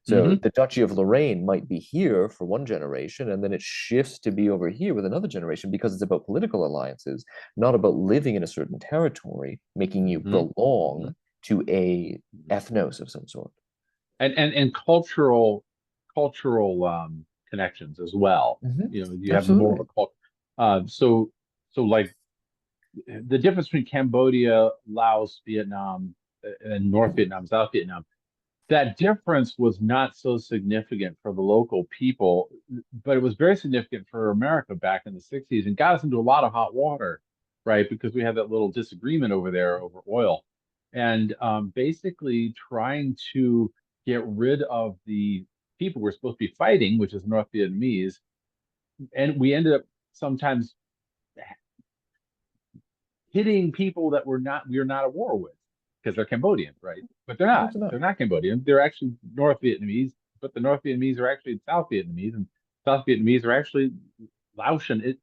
So hmm the Duchy of Lorraine might be here for one generation, and then it shifts to be over here with another generation because it's about political alliances, not about living in a certain territory, making you hmm belong hmm to a ethnos of some sort. and cultural connections as well. You have more of Absolutely. a cult. So like the difference between Cambodia, Laos, Vietnam, and North Vietnam, South Vietnam, that difference was not so significant for the local people, but it was very significant for America back in the 60s and got us into a lot of hot water, right? Because we had that little disagreement over there over oil. And basically trying to get rid of the people we're supposed to be fighting, which is North Vietnamese. And we ended up sometimes hitting people that we are not at war with because they're Cambodian, right? But they're not. What's that? They're not Cambodian. They're actually North Vietnamese, but the North Vietnamese are actually South Vietnamese, and South Vietnamese are actually Laotian.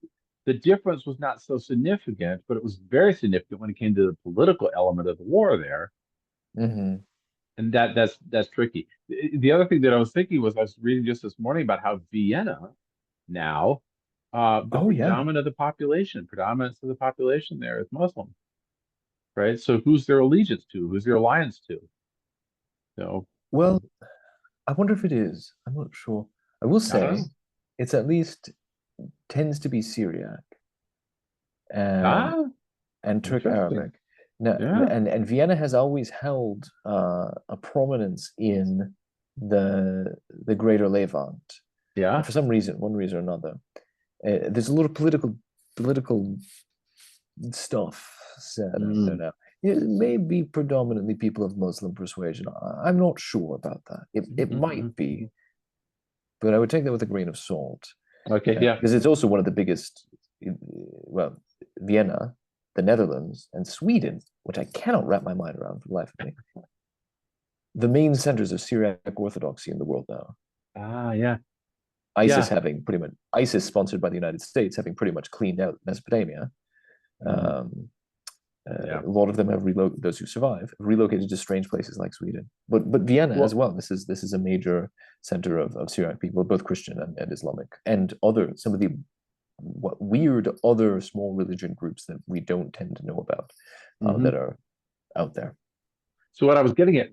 The difference was not so significant, but it was very significant when it came to the political element of the war there, Mm-hmm. and that's tricky. The other thing that I was thinking was I was reading just this morning about how Vienna now, the Oh yeah. predominance of the population there is Muslim, right? So who's their allegiance to? Who's their alliance to? So, Well, I wonder if it is. I'm not sure. I will say uh-huh. it's at least tends to be Syriac and Ah, Turk interesting. Arabic. Now, Yeah, and Vienna has always held a prominence in the Greater Levant. And yeah. for some reason, one reason or another, there's a little political stuff said out there Mm, now. It may be predominantly people of Muslim persuasion. I'm not sure about that. It might be, mhm. but I would take that with a grain of salt. Okay, yeah. Because it's also one of the biggest, well, Vienna, the Netherlands, and Sweden, which I cannot wrap my mind around for the life of me. The main centers of Syriac Orthodoxy in the world now. Ah, yeah, ISIS yeah. having pretty much, ISIS sponsored by the United States, having pretty much cleaned out Mesopotamia. Mm, Um, yeah. a lot of them have relocated; those who survive have relocated to strange places like Sweden, but Vienna as Well, well. This is a major center of Syriac people, both Christian and Islamic, and other some of the what weird other small religion groups that we don't tend to know about that mhm. are out there. So what I was getting at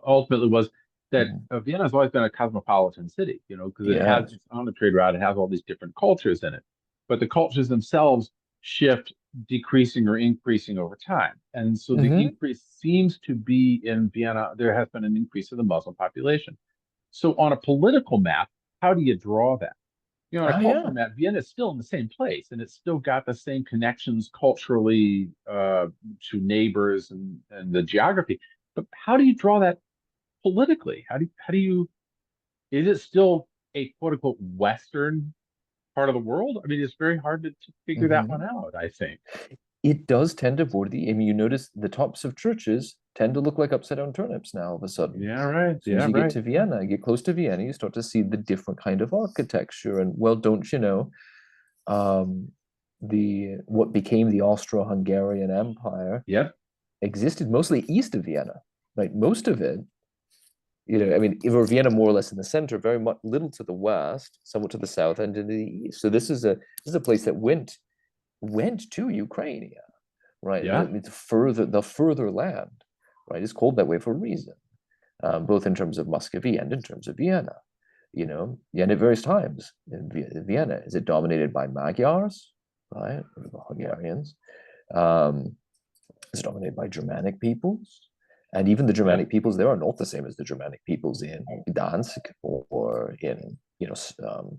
ultimately was that Mhm. Vienna has always been a cosmopolitan city, because it has Yes. it's on the trade route, it has all these different cultures in it, but the cultures themselves shift, decreasing or increasing over time. And so the Hmm. increase seems to be in Vienna. There has been an increase in the Muslim population. So on a political map, how do you draw that? On a Oh cultural yeah. map, Vienna is still in the same place, and it's still got the same connections culturally to neighbors and the geography. But how do you draw that politically? How do you? Is it still? a quote unquote Western part of the world? I mean, it's very hard to figure that one Mhm. out, I think. It does tend to border the. I mean, you notice the tops of churches tend to look like upside down turnips now. All of a sudden, Yeah, right. as soon as Yeah, you get right. to Vienna, you get close to Vienna, you start to see the different kind of architecture. And well, don't you know, um, the what became the Austro-Hungarian Empire Yep. existed mostly east of Vienna. Right, most of it, I mean, or Vienna more or less in the center, very much little to the west, somewhat to the south, and to the east. So this is a place that went to Ukraine, right? Yeah. It's further the further land, right? It's called that way for a reason, both in terms of Muscovy and in terms of Vienna. And at various times in Vienna, is it dominated by Magyars, right, or the Hungarians? Um, is it dominated by Germanic peoples? And even the Yeah. Germanic peoples there are not the same as the Germanic peoples in Gdansk or in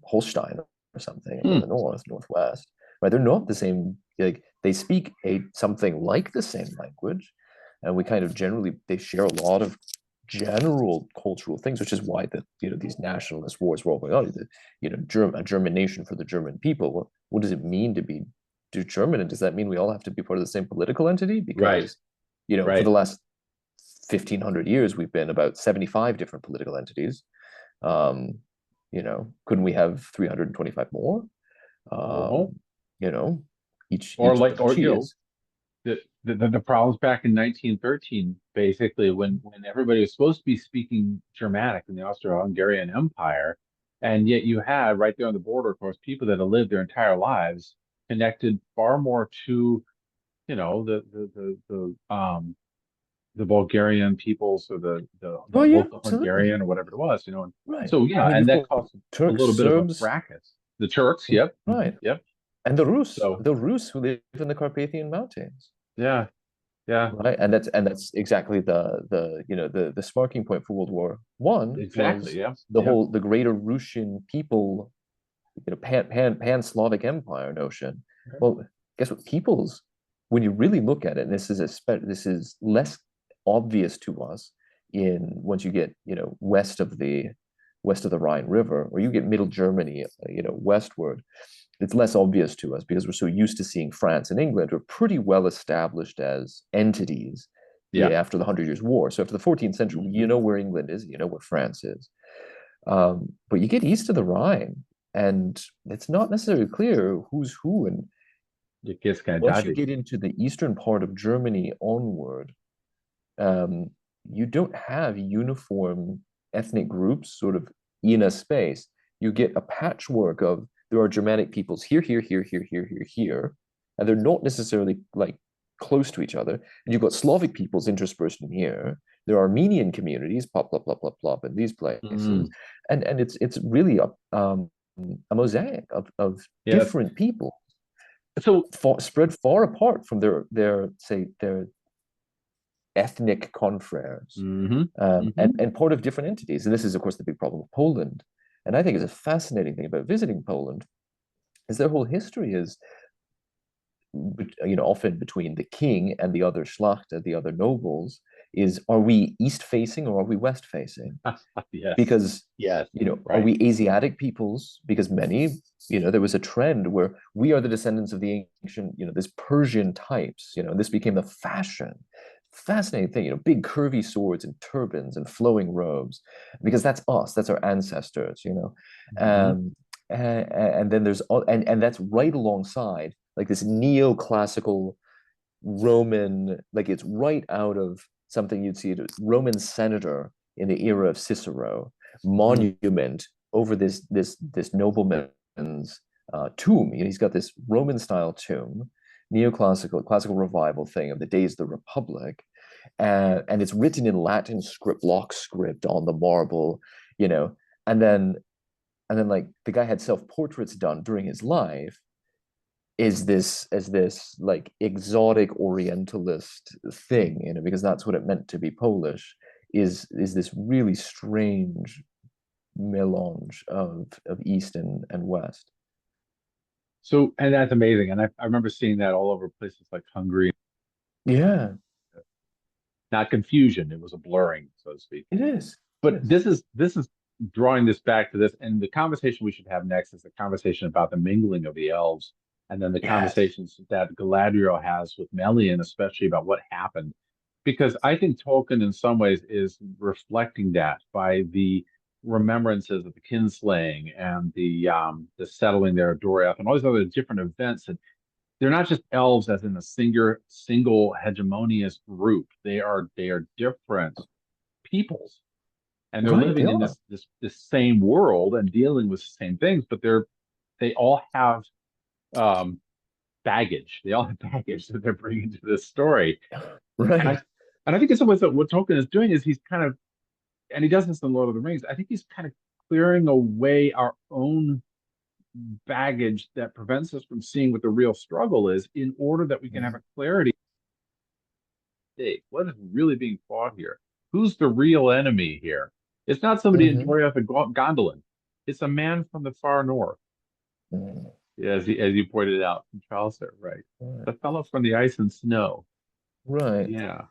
Holstein or something up in Hmm. the northwest. Right? They're not the same. Like they speak a something like the same language, and we kind of generally they share a lot of general cultural things, which is why these nationalist wars were all going on. A German nation for the German people. Well, what does it mean to be German? And does that mean we all have to be part of the same political entity? Right. Because for Right. the last 1,500 years, we've been about 75 different political entities. Um, couldn't we have 325 more? Well, Um, you know, or each like, or cheese. the problems back in 1913, basically, when everybody was supposed to be speaking Germanic in the Austro-Hungarian Empire, and yet you had right there on the border, of course, people that have lived their entire lives connected far more to, the Bulgarian peoples or the Oh yeah, local absolutely. Hungarian or whatever it was, and Right. so I yeah, mean, and you've that got caused a Turks, little bit of a Serbs, fracas. The Turks, yep, right, yep. and So the Rus who live in the Carpathian Mountains. yeah, yeah, Right, and that's exactly the sparking point for World War I exactly, was yeah, the yeah. whole the greater Russian people, pan Slavic Empire notion. Well, guess what? Peoples, when you really look at it, and this is less obvious to us in once you get west of the Rhine River, or you get Middle Germany, westward. It's less obvious to us because we're so used to seeing France and England were pretty well established as entities, Yeah. after the Hundred Years' War. So after the 14th century, you Hmm. know where England is, you know where France is. But you get east of the Rhine, and it's not necessarily clear who's who. And It gets kind of once you dodgy. get into the eastern part of Germany onward, um, you don't have uniform ethnic groups sort of in a space. You get a patchwork of there are Germanic peoples here, here, here, here, here, here, here, and they're not necessarily like close to each other. And you've got Slavic peoples interspersed in here. There are Armenian communities, plop, plop, plop, plop, plop, in these places, Mm. and it's really a mosaic of Yes. different people So, spread far apart from their ethnic confreres, hmm, and, hmm. and part of different entities. And this is, of course, the big problem of Poland. And I think is a fascinating thing about visiting Poland is their whole history is, often between the king and the other Schlachter, the other nobles, is are we east facing or are we west facing? Yes, Because yes, are right. we Asiatic peoples? Because many, there was a trend where we are the descendants of the ancient, this Persian types, this became the fashion. Fascinating thing, big curvy swords and turbans and flowing robes, because that's us, that's our ancestors, Hmm. um, and then there's and that's right alongside like this neoclassical Roman, like it's right out of something you'd see a Roman senator in the era of Cicero, Hmm. monument over this nobleman's tomb. He's got this Roman style tomb, neoclassical classical revival thing of the days of the Republic, and it's written in Latin script, block script on the marble, you know, and then like the guy had self portraits done during his life is this as this like exotic orientalist thing, because that's what it meant to be Polish, is this really strange melange of East and West. So, and that's amazing. And I remember seeing that all over places like Hungary. Yeah, Not confusion, it was a blurring, so to speak. it is. It But is. this is drawing this back to this, and the conversation we should have next is the conversation about the mingling of the elves, and then the Yes. conversations that Galadriel has with Melian, especially about what happened. Because I think Tolkien, in some ways, is reflecting that by the remembrances of the kinslaying and the settling there of Doriath and all these other different events. And they're not just elves as in a single hegemonious group. They are different peoples, and they're Right, they living in are. this same world and dealing with the same things, but they all have um, baggage. They all have baggage that they're bringing to this story, and Right. I think in some ways that what Tolkien is doing is he's kind of, and he does this in Lord of the Rings. I think he's kind of clearing away our own baggage that prevents us from seeing what the real struggle is, in order that we can have a clarity. What is really being fought here? Who's the real enemy here? It's not somebody in Mm-hmm. Doriath and Gondolin. It's a man from the far north, Mm-hmm. as you pointed out from Chaucer, right? Right. The fellow from the ice and snow. Right. Yeah.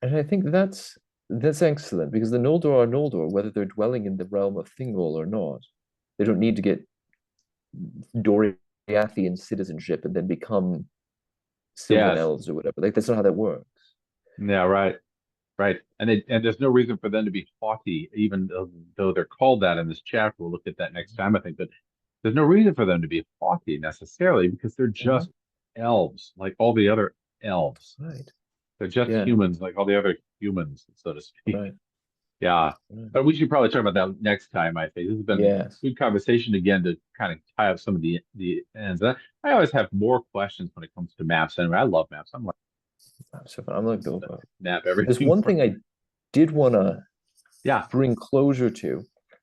And I think that's excellent because the Noldor are Noldor, whether they're dwelling in the realm of Thingol or not. They don't need to get Doriathian citizenship and then become Sylvan Yes. elves or whatever. Like that's not how that works. Yeah, right. Right. And there's no reason for them to be haughty, even though they're called that in this chapter. We'll look at that next time, I think. But there's no reason for them to be haughty necessarily, because they're Mhm. just elves, like all the other elves. Right. They're just Yeah. humans, like all the other humans, so to speak. Right. Yeah. Right. But we should probably talk about that next time, I think. This has been a Yes. good conversation again to kind of tie up some of the ends. I always have more questions when it comes to maps. Anyway, I love maps. I'm like, I'm like Bilbo. map There's everything one for thing me. I did want to Yeah. bring closure to,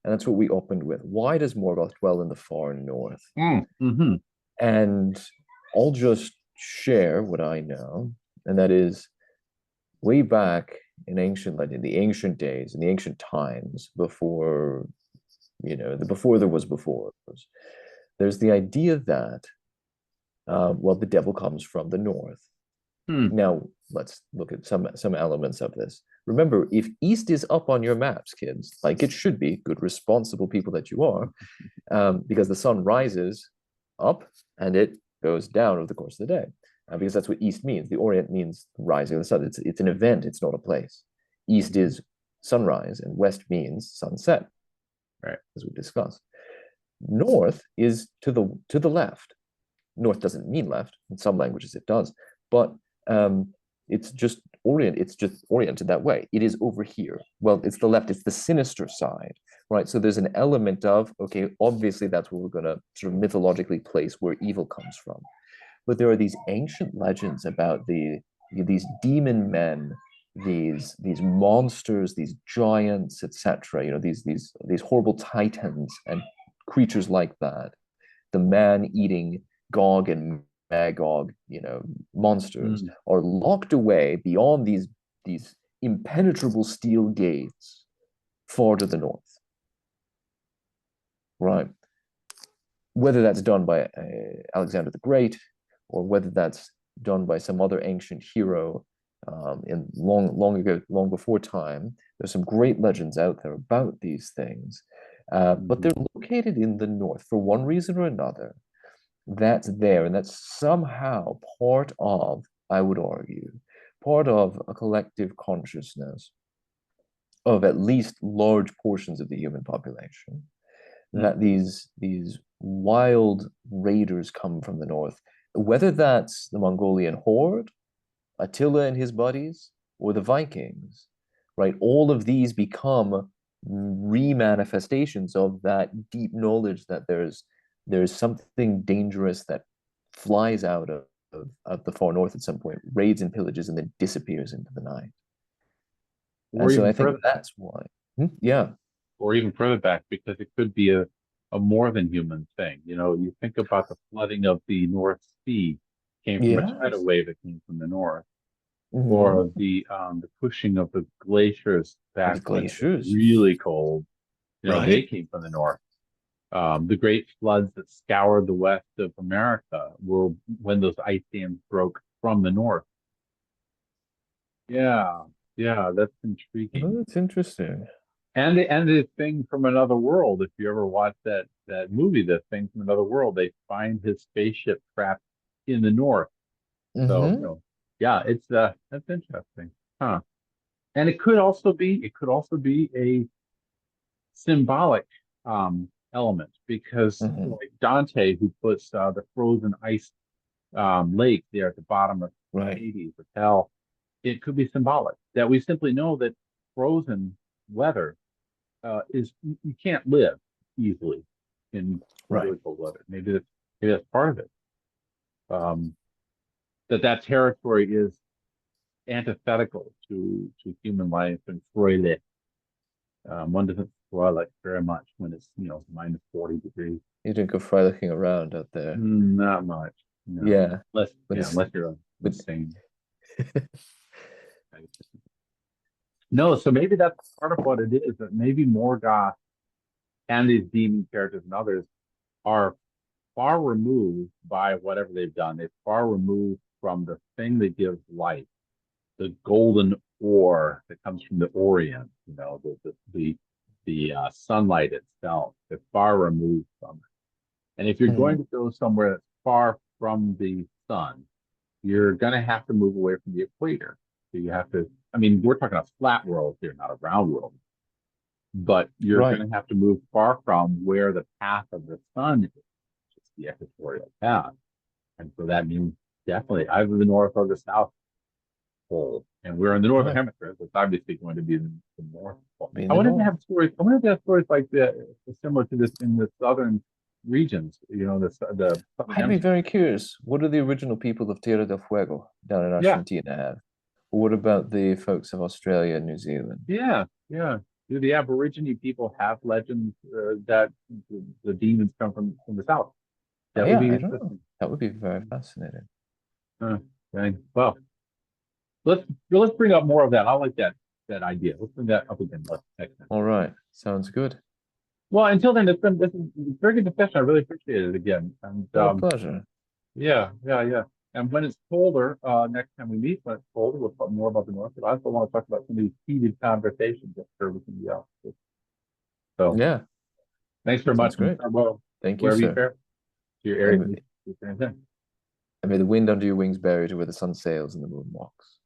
and that's what we opened with. Why does Morgoth dwell in the far north? Mm-hmm. And I'll just share what I know, and that is way back in ancient, like in the ancient days, in the ancient times, before the before there was before. There's the idea that well, the devil comes from the north. Hmm. Now let's look at some elements of this. Remember, if east is up on your maps, kids, like it should be, good responsible people that you are, because the sun rises up and it goes down over the course of the day. Because that's what east means. The Orient means rising of the sun. It's an event, it's not a place. East is sunrise, and west means sunset, Right. as we discussed. North is to the left. North doesn't mean left. In some languages, it does, but um, it's just oriented that way. It is over here. Well, it's the left. It's the sinister side, right? So there's an element of okay, obviously that's where we're going to sort of mythologically place where evil comes from. But there are these ancient legends about these demon men, these monsters, these giants, etc. These horrible titans and creatures like that. The man-eating Gog and Magog, monsters Mm. are locked away beyond these impenetrable steel gates far to the north. Right. Whether that's done by Alexander the Great or whether that's done by some other ancient hero in long ago, long before time, there's some great legends out there about these things. But Mhm. they're located in the north for one reason or another. That's there, and that's somehow part of, I would argue, part of a collective consciousness of at least large portions of the human population, Mm. that these wild raiders come from the north, whether that's the Mongolian horde, Attila and his buddies, or the Vikings, right? All of these become re-manifestations of that deep knowledge that there's something dangerous that flies out of the far north at some point, raids and pillages, and then disappears into the night. Or And so even I think further back, that's why. Yeah. or even further back, because it could be a more than human thing. You think about the flooding of the North Sea came from a tidal Yes. wave that came from the north, Mm-hmm. or the pushing of the glaciers The back when it was glaciers, really cold. They right? came from the north. The great floods that scoured the west of America were when those ice dams broke from the north. Yeah, yeah, that's Oh, intriguing. that's interesting. And the thing from another world. If you ever watch that movie, the thing from another world, they find his spaceship trapped in the north. So, Mm-hmm. yeah, it's that's interesting, huh? And it could also be a symbolic element because Mm-hmm. like Dante, who puts the frozen ice lake there at the bottom of Right. Hades or hell, it could be symbolic that we simply know that frozen weather you can't live easily in Right. really cold weather. Maybe that's part of it. Um, that territory is antithetical to human life and Freude. One doesn't frolic very much when it's minus 40 degrees. You don't go frolicking around out there. Not much. No. Yeah. Unless But yeah, it's unless you're but insane. No, so maybe that's part of what it is, that maybe Morgoth and these demon characters and others are far removed by whatever they've done. They're far removed from the thing that gives life, the golden ore that comes from the Orient, the sunlight itself. They're far removed from it. And if you're going Mhm. to go somewhere that's far from the sun, you're going to have to move away from the equator. So you have to, I mean, we're talking a flat world here, not a round world, but you're Right. going to have to move far from where the path of the sun is, which is the equatorial path. And so that means definitely either the North or the South Pole. And we're in the Northern Right. Hemisphere, so it's obviously going to be the North Pole. Be in I the wonder if they north. have stories. I wonder if they have stories like that similar to this in the southern regions. The southern I'd be hemisphere. very curious. What do the original people of Tierra del Fuego down in Yeah, Argentina have? What about the folks of Australia and New Zealand? yeah. Do the Aborigine people have legends that the demons come from the south? Oh, That would yeah, be I don't know. interesting. That would be very fascinating. Uh, okay. Well, let's bring up more of that. I like that idea. Let's bring that up again next time. All right. Sounds good. Well, until then, this is a very good discussion. I really appreciate it again. And Real pleasure. yeah. And when it's colder, next time we meet, when it's colder, we'll talk more about the North. But I also want to talk about some of these heated conversations that occur within the office. So Yeah, thanks very much, sounds and great. farewell Thank you, wherever you sir. fare to your area. And, Meet. and may the wind under your wings bear you to where the sun sails and the moon walks.